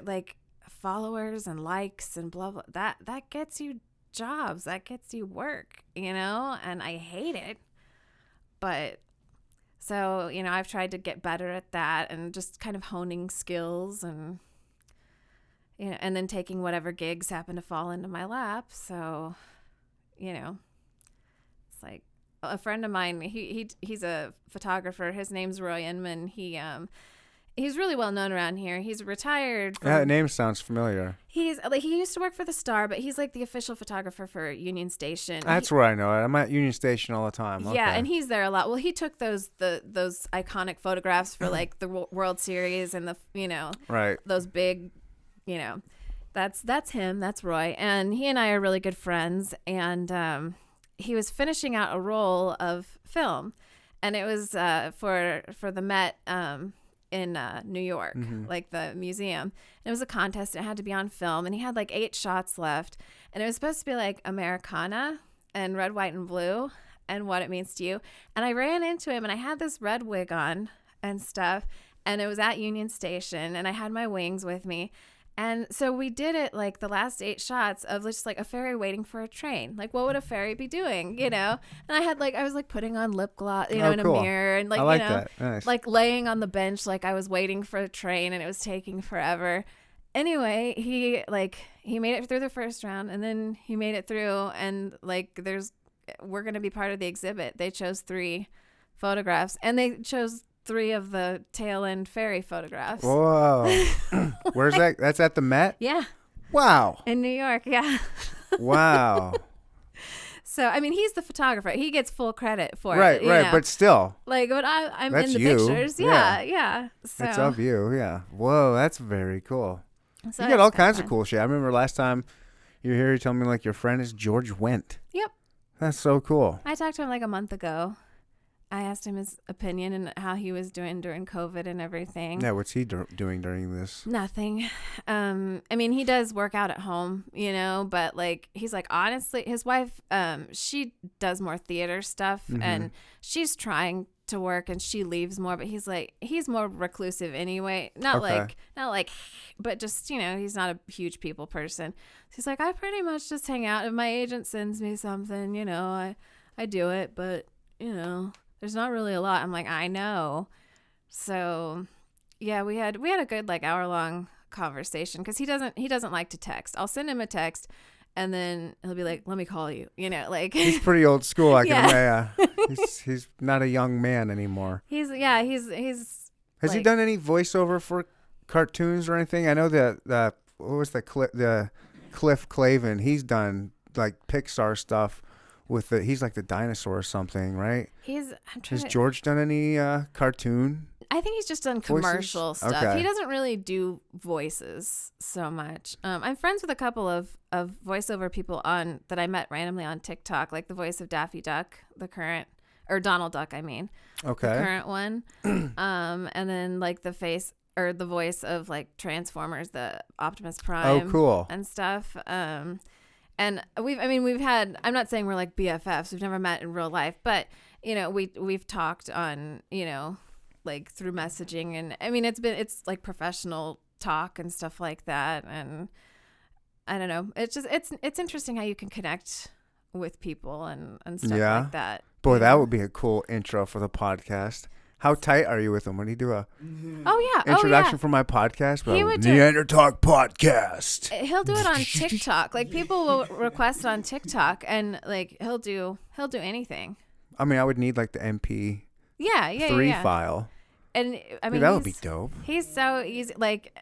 like followers and likes and blah blah, that gets you jobs, that gets you work, you know, and I hate it. But so, you know, I've tried to get better at that, and just kind of honing skills, and you know, and then taking whatever gigs happen to fall into my lap. So, you know, it's like a friend of mine, he's a photographer. His name's Roy Inman. He's really well known around here. He's retired. Yeah, that name sounds familiar. He used to work for the Star, but he's like the official photographer for Union Station. That's where I know it. I'm at Union Station all the time. Yeah, Okay. and he's there a lot. Well, he took those iconic photographs for like the World Series and the, you know, right, those big, you know, that's him. That's Roy, and he and I are really good friends. And he was finishing out a roll of film, and it was for the Met. In New York, like the museum. And it was a contest, and it had to be on film, and he had like 8 shots left, and it was supposed to be like Americana and Red, White, and Blue and What It Means to You. And I ran into him, and I had this red wig on and stuff, and it was at Union Station, and I had my wings with me. And so we did it, like the last 8 shots of just like a fairy waiting for a train. Like, what would a fairy be doing, you know? And I was like putting on lip gloss, you know, in cool. a mirror, and like, I like you know, that. Nice. like laying on the bench, like I was waiting for a train, and it was taking forever. Anyway, he made it through the first round, and then he made it through, and like we're going to be part of the exhibit. They chose 3 photographs, and they chose 3 of the tail end fairy photographs. Whoa. Where's that? That's at the Met? Yeah. Wow. In New York, yeah. Wow. So, I mean, he's the photographer. He gets full credit for Right, it. right. Know? But still. Like, but I'm That's in the you. pictures. Yeah. So, It's of you, yeah. Whoa, that's very cool. so You got all it's kinda kinds of fun. cool shit. I remember last time you were here, you told me like your friend is George Wendt. Yep. That's so cool. I talked to him like a month ago. I asked him his opinion and how he was doing during COVID and everything. Yeah, what's he doing during this? Nothing. I mean, he does work out at home, you know, but like, he's like, honestly, his wife, she does more theater stuff, and she's trying to work, and she leaves more, but he's like, he's more reclusive anyway. Not like, but just, you know, he's not a huge people person. He's like, I pretty much just hang out. If my agent sends me something, you know, I do it, but you know, there's not really a lot. I'm like, I know. So yeah, we had a good like hour-long conversation, because he doesn't like to text. I'll send him a text, and then he'll be like, let me call you, you know, like He's pretty old school. I can Yeah. he's not a young man anymore. he's Has he like- done any voiceover for cartoons or anything? I know that what was the Cliff Clavin? He's done like Pixar stuff with he's like the dinosaur or something, right? Has George done any cartoon? I think he's just done voices? commercial stuff. Okay. He doesn't really do voices so much. I'm friends with a couple of voiceover people that I met randomly on TikTok, like the voice of Daffy Duck, the current, or Donald Duck, I mean, Okay. the current one. And then like the face or the voice of like Transformers, the Optimus Prime. Oh, cool. And stuff. And we've had, I'm not saying we're like BFFs. We've never met in real life, but you know, we've talked on, you know, like through messaging, and I mean, it's like professional talk and stuff like that. And I don't know. It's just, it's interesting how you can connect with people and stuff Yeah. like that. Boy, you that know? would be a cool intro for the podcast. How tight are you with him when he do a Oh yeah. introduction for my podcast? He would do- Neander Talk Podcast. He'll do it on TikTok. Like people will request it on TikTok, and like he'll do anything. I mean, I would need like the MP3 Yeah. file. And I mean, Dude, that would be dope. He's so easy. Like,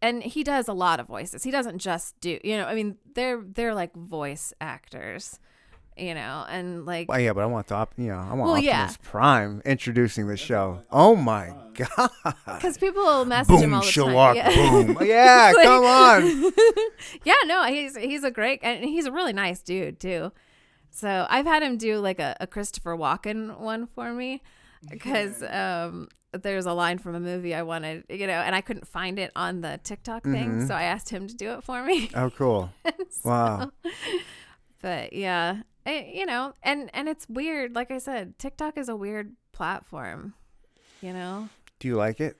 and he does a lot of voices. He doesn't just do, I mean, they're like voice actors, and like. Well, yeah, but I want I want Well, Optimus yeah. Prime introducing the show. Oh my God. Because people will message Boom, him all the shalak, time. boom. Yeah, Like- come on. Yeah, no, he's a great, and he's a really nice dude too. So I've had him do like a Christopher Walken one for me because there's a line from a movie I wanted, and I couldn't find it on the TikTok thing, so I asked him to do it for me. Oh, cool. Wow. But yeah, and it's weird. Like I said, TikTok is a weird platform. Do you like it?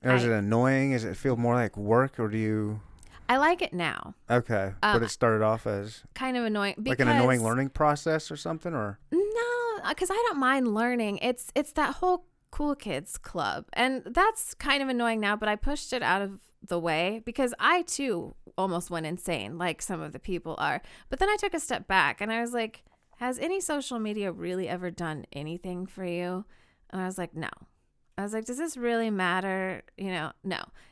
Or is it annoying? Does it feel more like work, or do you? I like it now. Okay, but it started off as Kind of annoying. like an annoying learning process or something, or? No, because I don't mind learning. It's that whole cool kids club, and that's kind of annoying now. But I pushed it out of the way because I too almost went insane, like some of the people are. But then I took a step back and I was like, has any social media really ever done anything for you? And I was like, no. I was like, does this really matter? No.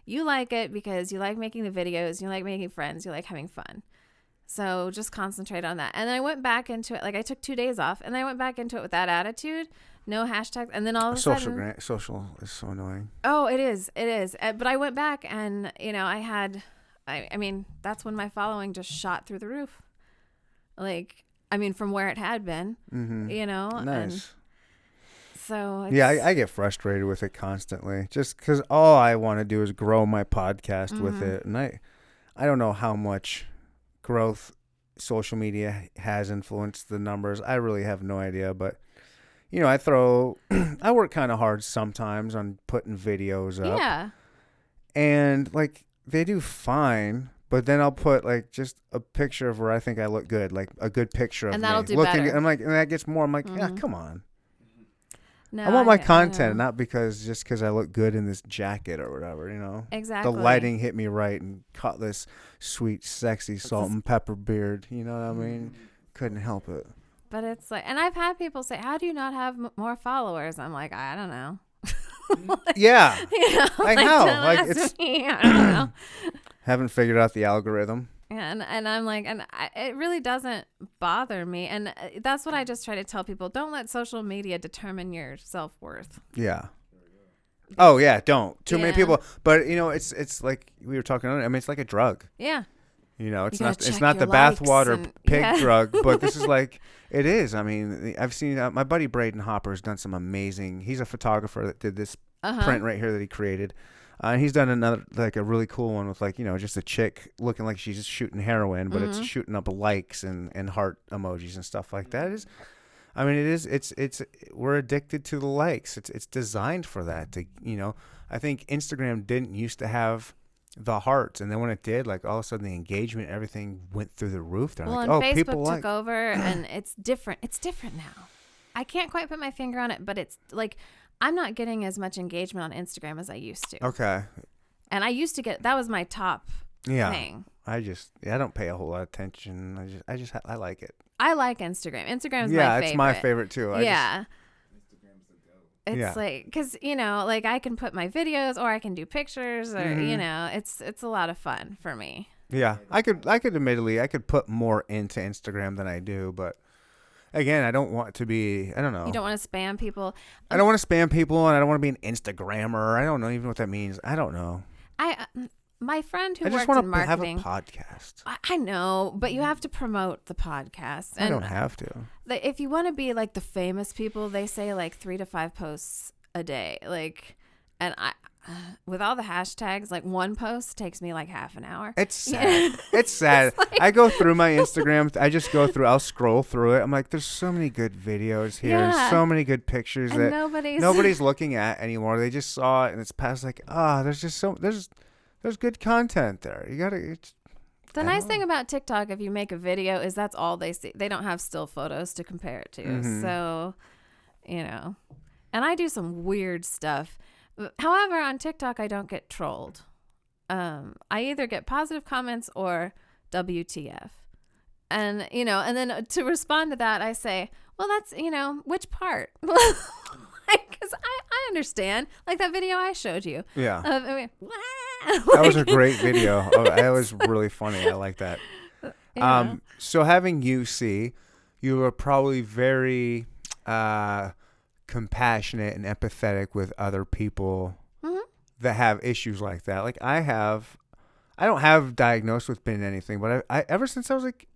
You like it because you like making the videos, you like making friends, you like having fun. So just concentrate on that. And then I went back into it. Like I took 2 days off and I went back into it with that attitude. No hashtags. And then all of a sudden. Social is so annoying. Oh, it is. It is. But I went back and, I mean, that's when my following just shot through the roof. Like, I mean, from where it had been, Nice. And so. Yeah, I get frustrated with it constantly just because all I want to do is grow my podcast with it. And I don't know how much growth social media has influenced the numbers. I really have no idea, but I work kind of hard sometimes on putting videos up. Yeah. And like they do fine, but then I'll put like just a picture of where I think I look good, like a good picture of me. And that'll do looking, better. I'm like, and that gets more. I'm like, yeah, come on. No, I want my I content, know. not because I look good in this jacket or whatever, Exactly. The lighting hit me right and caught this sweet, sexy salt and pepper beard. You know what I mean? Couldn't help it. But it's like, and I've had people say, how do you not have more followers? I'm like, I don't know. Yeah. Like how? don't Like ask it's me. I don't know. haven't figured out the algorithm. And I'm like, it really doesn't bother me. And that's what I just try to tell people. Don't let social media determine your self-worth. Yeah. Oh yeah, don't. Too many Yeah. people. But it's like we were talking on. I mean, it's like a drug. Yeah. It's You not gotta check the your likes bathwater and- pig yeah. drug, but this is like it is. I mean, I've seen my buddy Braden Hopper has done some amazing. He's a photographer that did this print right here that he created. And he's done another, like a really cool one with like, just a chick looking like she's shooting heroin, but it's shooting up likes and heart emojis and stuff like that. We're addicted to the likes. It's designed for that I think Instagram didn't used to have the hearts. And then when it did, like all of a sudden the engagement, everything went through the roof. They're like, and Facebook Facebook like took over and it's different. It's different now. I can't quite put my finger on it, but it's like, I'm not getting as much engagement on Instagram as I used to. Okay. And I used to that was my top thing. I don't pay a whole lot of attention. I like it. I like Instagram. Instagram's my favorite. It's my favorite too. It's like, cause like I can put my videos or I can do pictures or, it's a lot of fun for me. Yeah. I could admittedly, I could put more into Instagram than I do, but again, I don't want to be, I don't know. You don't want to spam people. I don't want to spam people and I don't want to be an Instagrammer. I don't know even what that means. I don't know. My friend who I just worked want in to have a marketing. podcast. I know, but you have to promote the podcast. I don't have to. If you want to be like the famous people, they say like 3 to 5 posts a day. Like, and with all the hashtags, like one post takes me like half an hour. It's sad. It's sad. I go through my Instagram. I'll scroll through it. I'm like, there's so many good videos here. Yeah. So many good pictures And that nobody's looking at anymore. They just saw it and it's past like, there's good content there. You gotta. The nice thing about TikTok, if you make a video, is that's all they see. They don't have still photos to compare it to. So, and I do some weird stuff. However, on TikTok, I don't get trolled. I either get positive comments or WTF. And, and then to respond to that, I say, well, that's, which part? Because I understand. Like that video I showed you. Yeah. I mean, That was a great video. Oh, that was really funny. I like that. Yeah. So having you see, you are probably very compassionate and empathetic with other people that have issues like that. Like I don't have diagnosed with being anything, but I ever since I was like,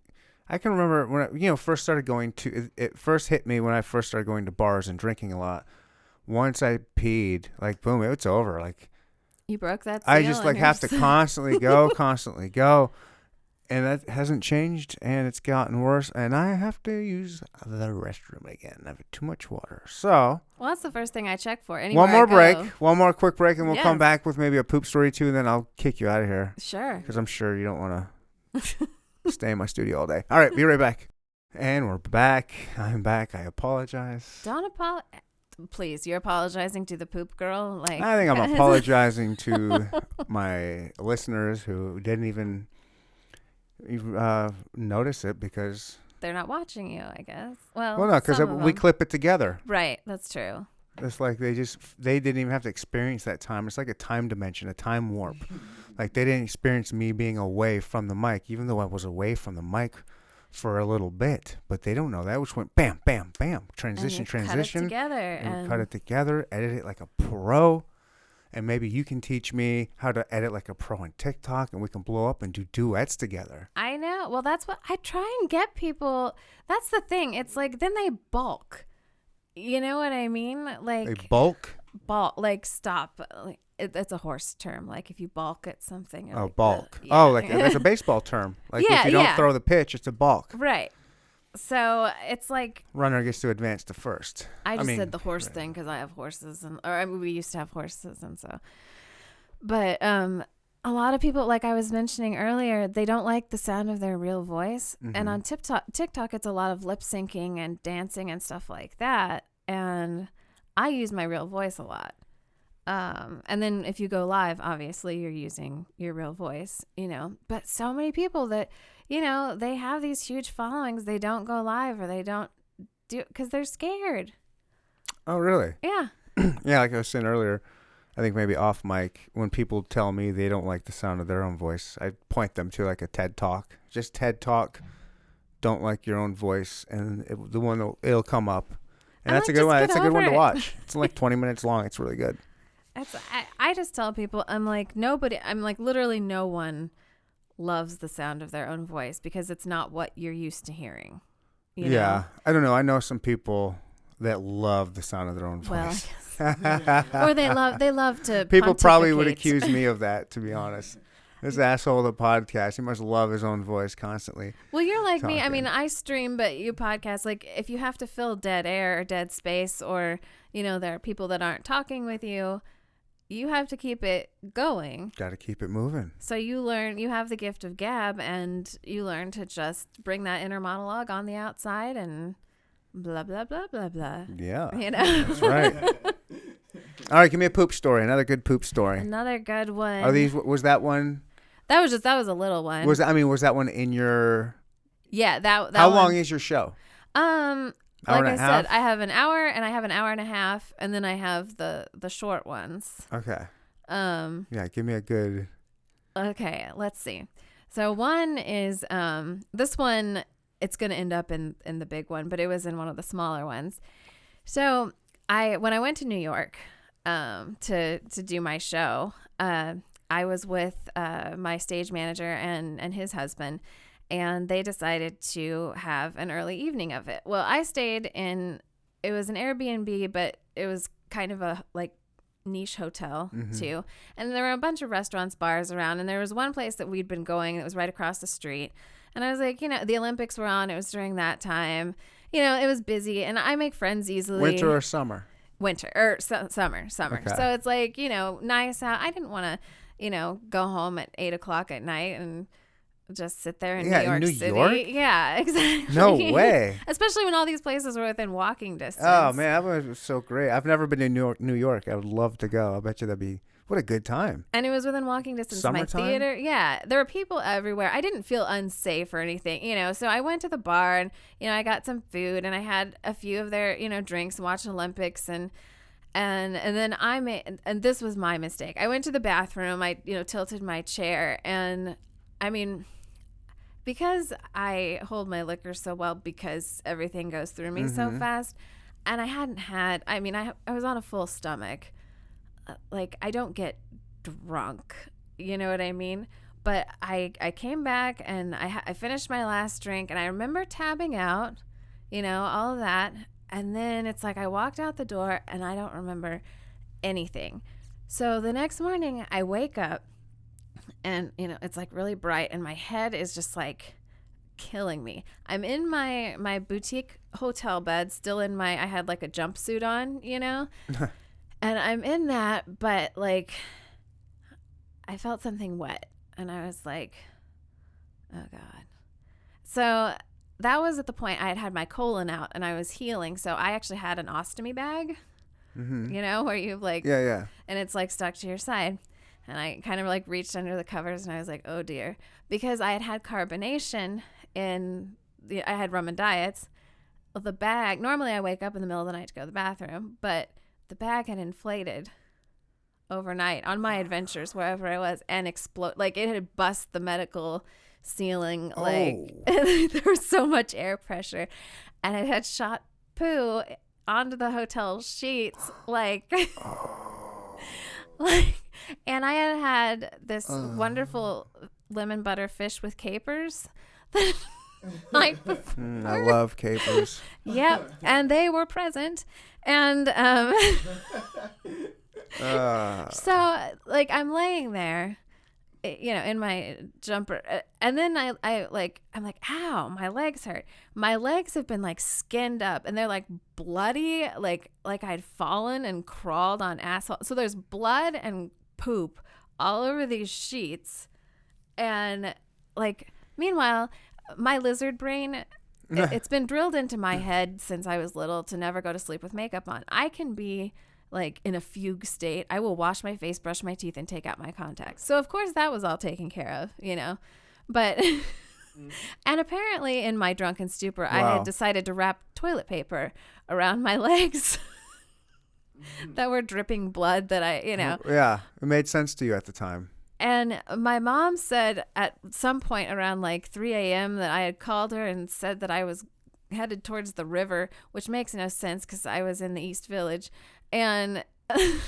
I can remember when I, first started going to, it first hit me when I first started going to bars and drinking a lot. Once I peed, like boom, it's over. Like You broke that seal. I just like have to constantly go. And that hasn't changed, and it's gotten worse, and I have to use the restroom again. I have too much water. So, well, that's the first thing I check for. one more break, Go. one more quick break, and we'll come Yes. back with maybe a poop story too, and then I'll kick you out of here. Sure. Because I'm sure you don't want to stay in my studio all day. All right, be right back. And we're back. I'm back. I apologize. Don't apologize. Please, you're apologizing to the poop girl? Like I think I'm apologizing to my listeners who didn't even notice it because they're not watching you, I guess. Well, no, because some of we them. clip it together. Right, that's true. It's like they didn't even have to experience that time. It's like a time dimension, a time warp. Like they didn't experience me being away from the mic, even though I was away from the mic for a little bit. But they don't know that, which went bam, bam, bam, transition, Cut it together, and cut it together, edit it like a pro. And maybe you can teach me how to edit like a pro on TikTok, and we can blow up and do duets together. I know. Well, that's what I try and get people. That's the thing. It's like then they bulk. You know what I mean? Like They bulk? like stop. Like, it's a horse term. Like if you balk at something. Oh, like, bulk. yeah. Oh, like that's a baseball term. Like Yeah, if you don't yeah. throw the pitch, it's a balk. Right. So it's like Runner gets to advance to first. I just said the horse thing because I have horses, we used to have horses, and so. But a lot of people, like I was mentioning earlier, they don't like the sound of their real voice, and on TikTok, it's a lot of lip syncing and dancing and stuff like that. And I use my real voice a lot. And then if you go live, obviously you're using your real voice, But so many people that, they have these huge followings, they don't go live or they don't do because they're scared. Oh, really? Yeah. Yeah, like I was saying earlier, I think maybe off mic, when people tell me they don't like the sound of their own voice, I point them to like a TED Talk. Just TED Talk, don't like your own voice, and it'll come up. And that's a good one. That's a good one to watch. It's like 20 minutes long. It's really good. I just tell people, I'm like, literally no one loves the sound of their own voice because it's not what you're used to hearing. You know? I don't know. I know some people that love the sound of their own voice. Or they love to People probably would pontificate. accuse me of that, to be honest. This asshole of the podcast, he must love his own voice constantly. Well, you're like me. I talking. mean, I stream, but you podcast. Like, if you have to fill dead air or dead space, or there are people that aren't talking with you, you have to keep it going. Got to keep it moving. So you have the gift of gab, and you learn to just bring that inner monologue on the outside and blah blah blah blah blah. Yeah, That's right. All right, give me a poop story. Another good poop story. Another good one. Was that one? That was a little one. Was that one in your? Yeah, that. How one. long is your show? Like I said, I have an hour and I have an hour and a half, and then I have the short ones. Okay. Yeah, give me a good. Okay, let's see. So one is this one. It's gonna end up in the big one, but it was in one of the smaller ones. So when I went to New York to do my show, I was with my stage manager and his husband, and they decided to have an early evening of it. Well, I stayed it was an Airbnb, but it was kind of a like niche hotel too. And there were a bunch of restaurants, bars around, and there was one place that we'd been going that was right across the street. And I was like, the Olympics were on. It was during that time. It was busy, and I make friends easily. Winter or summer? Winter or summer. Okay. So it's like, nice out. I didn't want to, go home at 8:00 at night and just sit there in New York City. York? Yeah, exactly. No way. Especially when all these places were within walking distance. Oh man, that was so great. I've never been to New York. I would love to go. I bet you that'd be what a good time. And it was within walking distance of my Summertime? theater. Yeah, there were people everywhere. I didn't feel unsafe or anything, So I went to the bar and I got some food and I had a few of their drinks and watched Olympics, and And then I made, and this was my mistake. I went to the bathroom. I, tilted my chair, and I mean, because I hold my liquor so well, because everything goes through me so fast, and I hadn't had. I mean, I was on a full stomach. Like, I don't get drunk, you know what I mean? But I came back and I finished my last drink, and I remember tabbing out, all of that. And then it's like I walked out the door and I don't remember anything. So the next morning I wake up and, it's like really bright and my head is just like killing me. I'm in my boutique hotel bed, still in I had like a jumpsuit on, and I'm in that, but like I felt something wet and I was like, oh God. So that was at the point I had my colon out and I was healing. So I actually had an ostomy bag, where you like, yeah. And it's like stuck to your side. And I kind of like reached under the covers and I was like, oh dear, because I had carbonation I had rum and diets. The bag, normally I wake up in the middle of the night to go to the bathroom, but the bag had inflated overnight on my adventures, wherever I was, and explode. Like it had bust the medical ceiling, like there was so much air pressure, and it had shot poo onto the hotel sheets, like and I had this wonderful lemon butter fish with capers night before. I love capers. Yep, and they were present, and so like I'm laying there, in my jumper, and then I'm like, ow, my legs hurt. My legs have been like skinned up and they're like bloody, like I'd fallen and crawled on asphalt. So there's blood and poop all over these sheets. And like, meanwhile, my lizard brain, it's been drilled into my head since I was little to never go to sleep with makeup on. I can be like in a fugue state. I will wash my face, brush my teeth, and take out my contacts. So of course that was all taken care of, but and apparently in my drunken stupor, I had decided to wrap toilet paper around my legs that were dripping blood that Yeah, it made sense to you at the time. And my mom said at some point around like 3 a.m. that I had called her and said that I was headed towards the river, which makes no sense because I was in the East Village. And and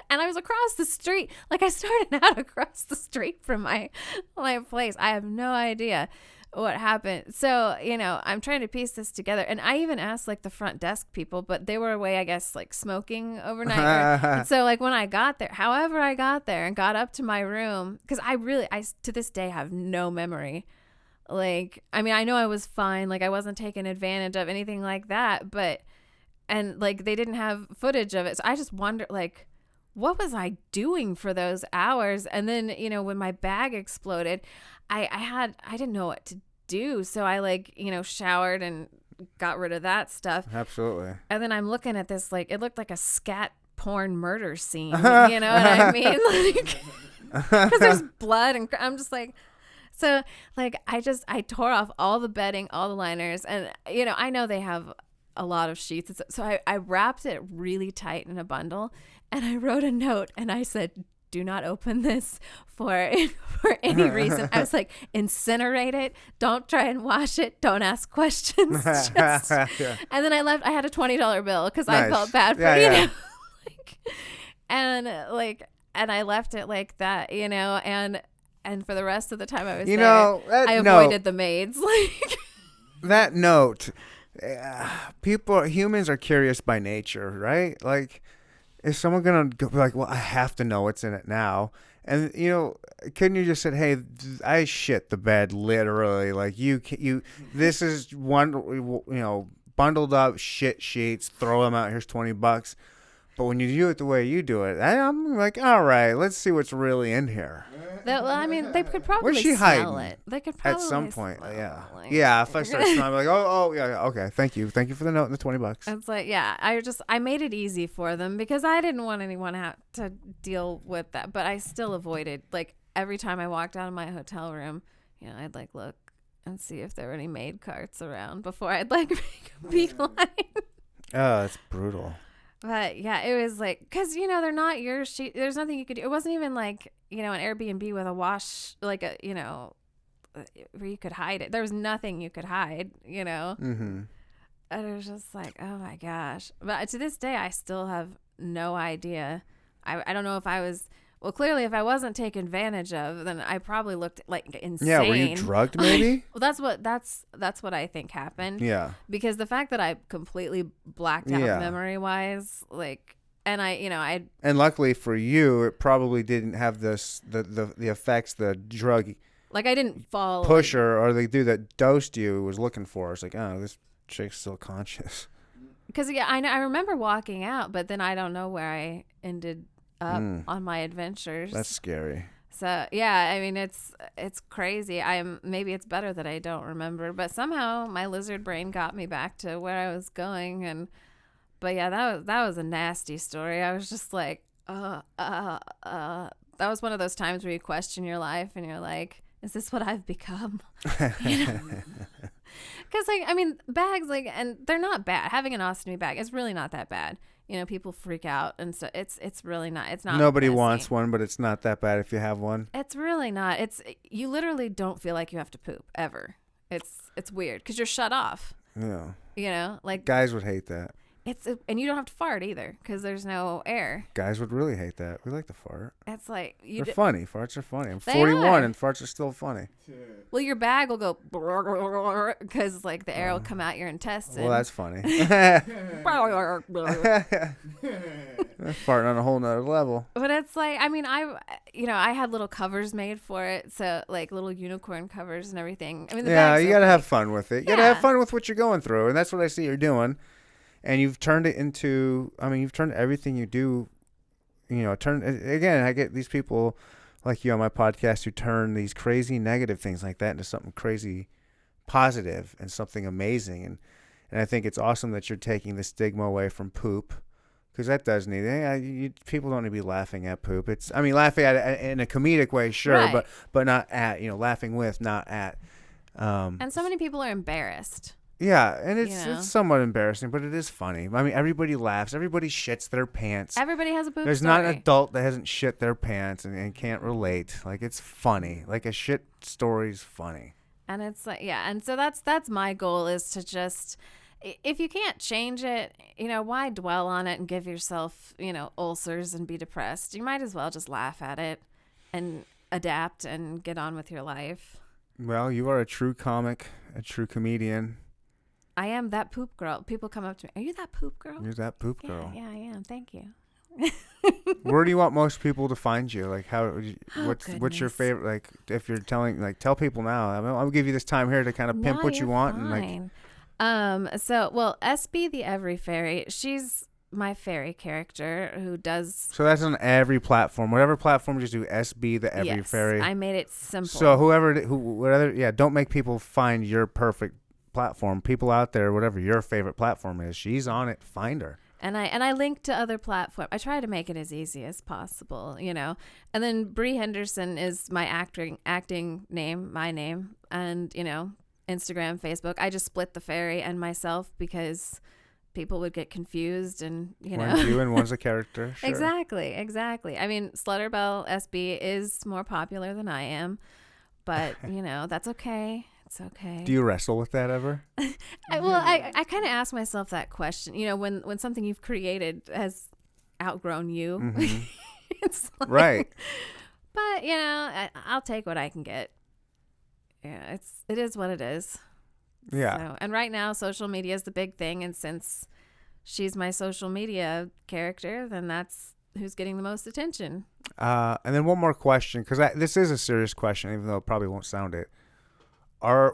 I was across the street. Like I started out across the street from my place. I have no idea what happened. So, I'm trying to piece this together. And I even asked like the front desk people, but they were away, I guess, like smoking overnight. And so like when I got there, however I got there and got up to my room, because I to this day have no memory. Like, I mean, I know I was fine. Like I wasn't taken advantage of, anything like that, and like they didn't have footage of it. So I just wonder, like, what was I doing for those hours? And then, when my bag exploded, I didn't know what to do. So I like, showered and got rid of that stuff. Absolutely. And then I'm looking at this, like, it looked like a scat porn murder scene. You know what I mean? Like, because there's blood and I'm just like, so like, I tore off all the bedding, all the liners. And, I know they have a lot of sheets. So I wrapped it really tight in a bundle and I wrote a note and I said, do not open this for any reason. I was like, incinerate it. Don't try and wash it. Don't ask questions. Yeah. And then I left. I had a $20 bill because I felt bad for, and I left it like that, and for the rest of the time I was there, I avoided the maids. Like that note, humans are curious by nature, right? Like, is someone gonna be like, well, I have to know what's in it now? And couldn't you just said, hey, I shit the bed, literally. Like you, this is one, bundled up shit sheets. Throw them out. Here's $20. But when you do it the way you do it, I'm like, all right, let's see what's really in here. Well, I mean, they could probably Where's she smell hiding? it. They could probably at some point, yeah. Yeah, if I start smelling, I'm like, oh, yeah, okay, thank you for the note and the $20. It's like, yeah, I made it easy for them because I didn't want anyone to deal with that. But I still avoided, like, every time I walked out of my hotel room, I'd like look and see if there were any maid carts around before I'd like make a beeline. Oh, it's brutal. But yeah, it was like, because, they're not yours. There's nothing you could do. It wasn't even like, an Airbnb with a wash, like where you could hide it. There was nothing you could hide, Mm-hmm. And it was just like, oh my gosh. But to this day, I still have no idea. I don't know if I was, well, clearly if I wasn't taken advantage of, then I probably looked like insane. Yeah, were you drugged maybe? Well, that's what I think happened. Yeah. Because the fact that I completely blacked out memory wise, like, and I and luckily for you, it probably didn't have the effects the drug like I didn't fall pusher or the dude that dosed you was looking for. It's like, oh, this chick's still conscious. Because I remember walking out, but then I don't know where I ended up on my adventures. That's scary. So yeah, I mean it's crazy. Maybe it's better that I don't remember, but somehow my lizard brain got me back to where I was going. But yeah, that was a nasty story. I was just like, that was one of those times where you question your life and you're like, is this what I've become? Because like, I mean, bags, like, and they're not bad. Having an ostomy bag is really not that bad. People freak out, and so it's really not. It's not. Nobody messy. wants one, but it's not that bad if you have one. It's really not. You literally don't feel like you have to poop ever. It's weird because you're shut off. Yeah. Like guys would hate that. And you don't have to fart either because there's no air. Guys would really hate that. We like to fart. It's like they're funny. Farts are funny. I'm They 41 are. and farts are still funny. Well, your bag will go because like the air will come out your intestine. Well, that's funny. Farting on a whole nother level. But it's like, I mean, I had little covers made for it, so like little unicorn covers and everything. I mean, you gotta have fun with it. You gotta have fun with what you're going through, and that's what I see you're doing. And you've turned it into, you've turned everything you do, again, I get these people like you on my podcast who turn these crazy negative things like that into something crazy positive and something amazing. And I think it's awesome that you're taking the stigma away from poop, because that does need it. People don't need to be laughing at poop. Laughing at it in a comedic way, sure, right. but not at, laughing with, not at. And so many people are embarrassed. Yeah, and it's somewhat embarrassing, but it is funny. I mean, everybody laughs. Everybody shits their pants. Everybody has a poop There's story. not an adult that hasn't shit their pants and can't relate. Like, it's funny. Like, a shit story's funny. And it's like, yeah. And so that's my goal, is to just, if you can't change it, why dwell on it and give yourself, ulcers and be depressed? You might as well just laugh at it and adapt and get on with your life. Well, you are a true comic, a true comedian. I am that poop girl. People come up to me. Are you that poop girl? You're that poop girl. Yeah, I am. Thank you. Where do you want most people to find you? Like, what's your goodness. favorite? Like, if you're tell people now. I'll give you this time here to kind of pimp what you want. Fine. And like, SB the Every Fairy. She's my fairy character who does. So that's on every platform. Whatever platform, just do SB the Every Fairy. I made it simple. So whatever, don't make people find your perfect platform. People out there, whatever your favorite platform is, she's on it. Find her. And I link to other platforms. I try to make it as easy as possible, And then Brie Henderson is my acting name, my name, and Instagram, Facebook. I just split the fairy and myself because people would get confused, and One's you and one's a character. Sure. Exactly. I mean, Slutterbell SB is more popular than I am, but that's okay. It's okay. Do you wrestle with that ever? I kind of ask myself that question. When something you've created has outgrown you, mm-hmm. it's like, right. But I'll take what I can get. Yeah, it is what it is. Yeah. So, and right now, social media is the big thing, and since she's my social media character, then that's who's getting the most attention. And then one more question, because this is a serious question, even though it probably won't sound it.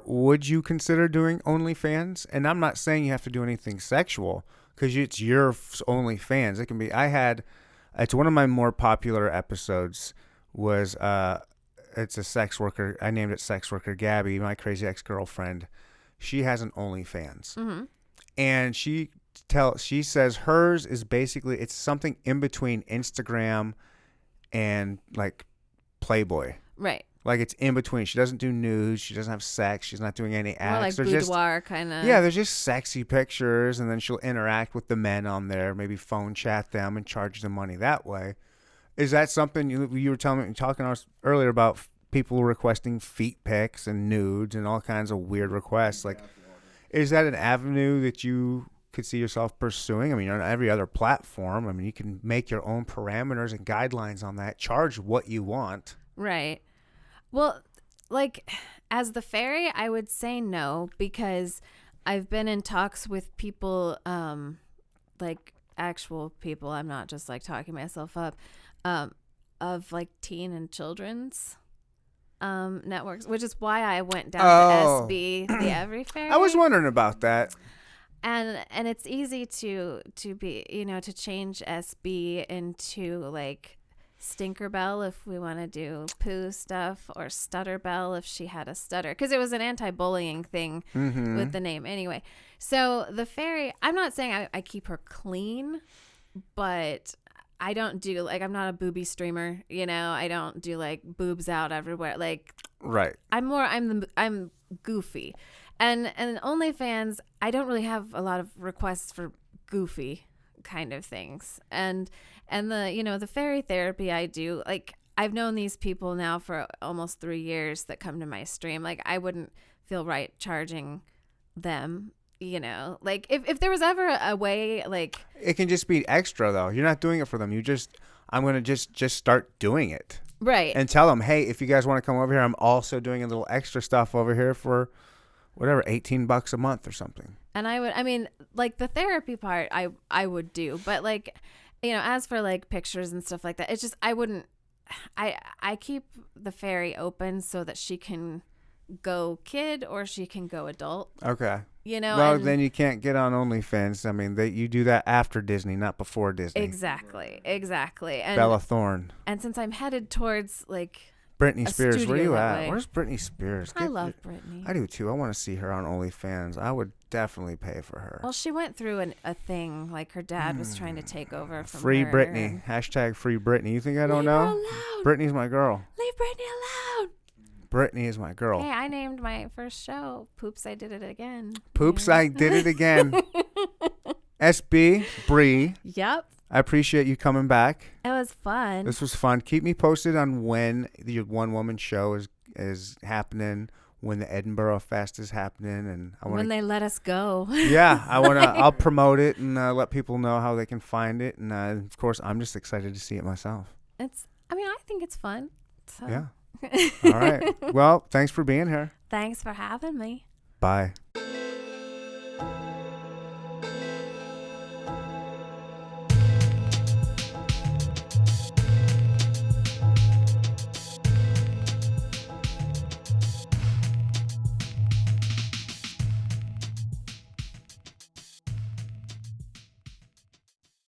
Would you consider doing OnlyFans? And I'm not saying you have to do anything sexual, because it's your OnlyFans. It can be. It's one of my more popular episodes. Was it's a sex worker. I named it Sex Worker Gabby, my crazy ex-girlfriend. She has an OnlyFans, mm-hmm. and she says hers is basically, it's something in between Instagram and like Playboy. Right. Like it's in between. She doesn't do nudes. She doesn't have sex. She's not doing any More acts. like boudoir kind of. Yeah, there's just sexy pictures, and then she'll interact with the men on there, maybe phone chat them and charge them money that way. Is that something you were talking to us earlier about people requesting feet pics and nudes and all kinds of weird requests? Like, is that an avenue that you could see yourself pursuing? I mean, you're on every other platform. I mean, you can make your own parameters and guidelines on that. Charge what you want. Right. Well, like as the fairy, I would say no, because I've been in talks with people, like actual people. I'm not just like talking myself up, of like teen and children's networks, which is why I went down to SB, the Every Fairy. I was wondering about that. And it's easy to be, to change SB into like Stinkerbell if we want to do poo stuff, or Stutterbell if she had a stutter, because it was an anti-bullying thing with the name anyway. So the fairy, I'm not saying I keep her clean, but I don't do like, I'm not a booby streamer, I don't do like boobs out everywhere. Like, right. I'm goofy, and OnlyFans, I don't really have a lot of requests for goofy kind of things, and the fairy therapy I do, like I've known these people now for almost 3 years that come to my stream. Like I wouldn't feel right charging them, like if there was ever a way, like it can just be extra though. You're not doing it for them. I'm going to just start doing it. Right. And tell them, hey, if you guys want to come over here, I'm also doing a little extra stuff over here for whatever, $18 a month or something. And I mean, like the therapy part I would do, but like, as for like pictures and stuff like that, it's just, I keep the fairy open so that she can go kid or she can go adult. Okay. Well, and then you can't get on OnlyFans. I mean, you do that after Disney, not before Disney. Exactly. And Bella Thorne. And since I'm headed towards like Britney a Spears, where you at? way. Where's Britney Spears? I love Britney. I do too. I want to see her on OnlyFans. I would definitely pay for her. Well, she went through a thing, like her dad was trying to take over from Free her. Britney. Hashtag free Britney. You think I don't Leave her know? alone. Britney's my girl. Leave Britney alone. Britney is my girl. Hey, I named my first show Poops, I Did It Again. Poops, I Did It Again. SB, Brie. Yep. I appreciate you coming back. It was fun. This was fun. Keep me posted on when your one-woman show is happening, when the Edinburgh Fest is happening, and when they let us go. Yeah, I'll promote it and let people know how they can find it, and of course, I'm just excited to see it myself. I think it's fun. So. Yeah. All right. Well, thanks for being here. Thanks for having me. Bye.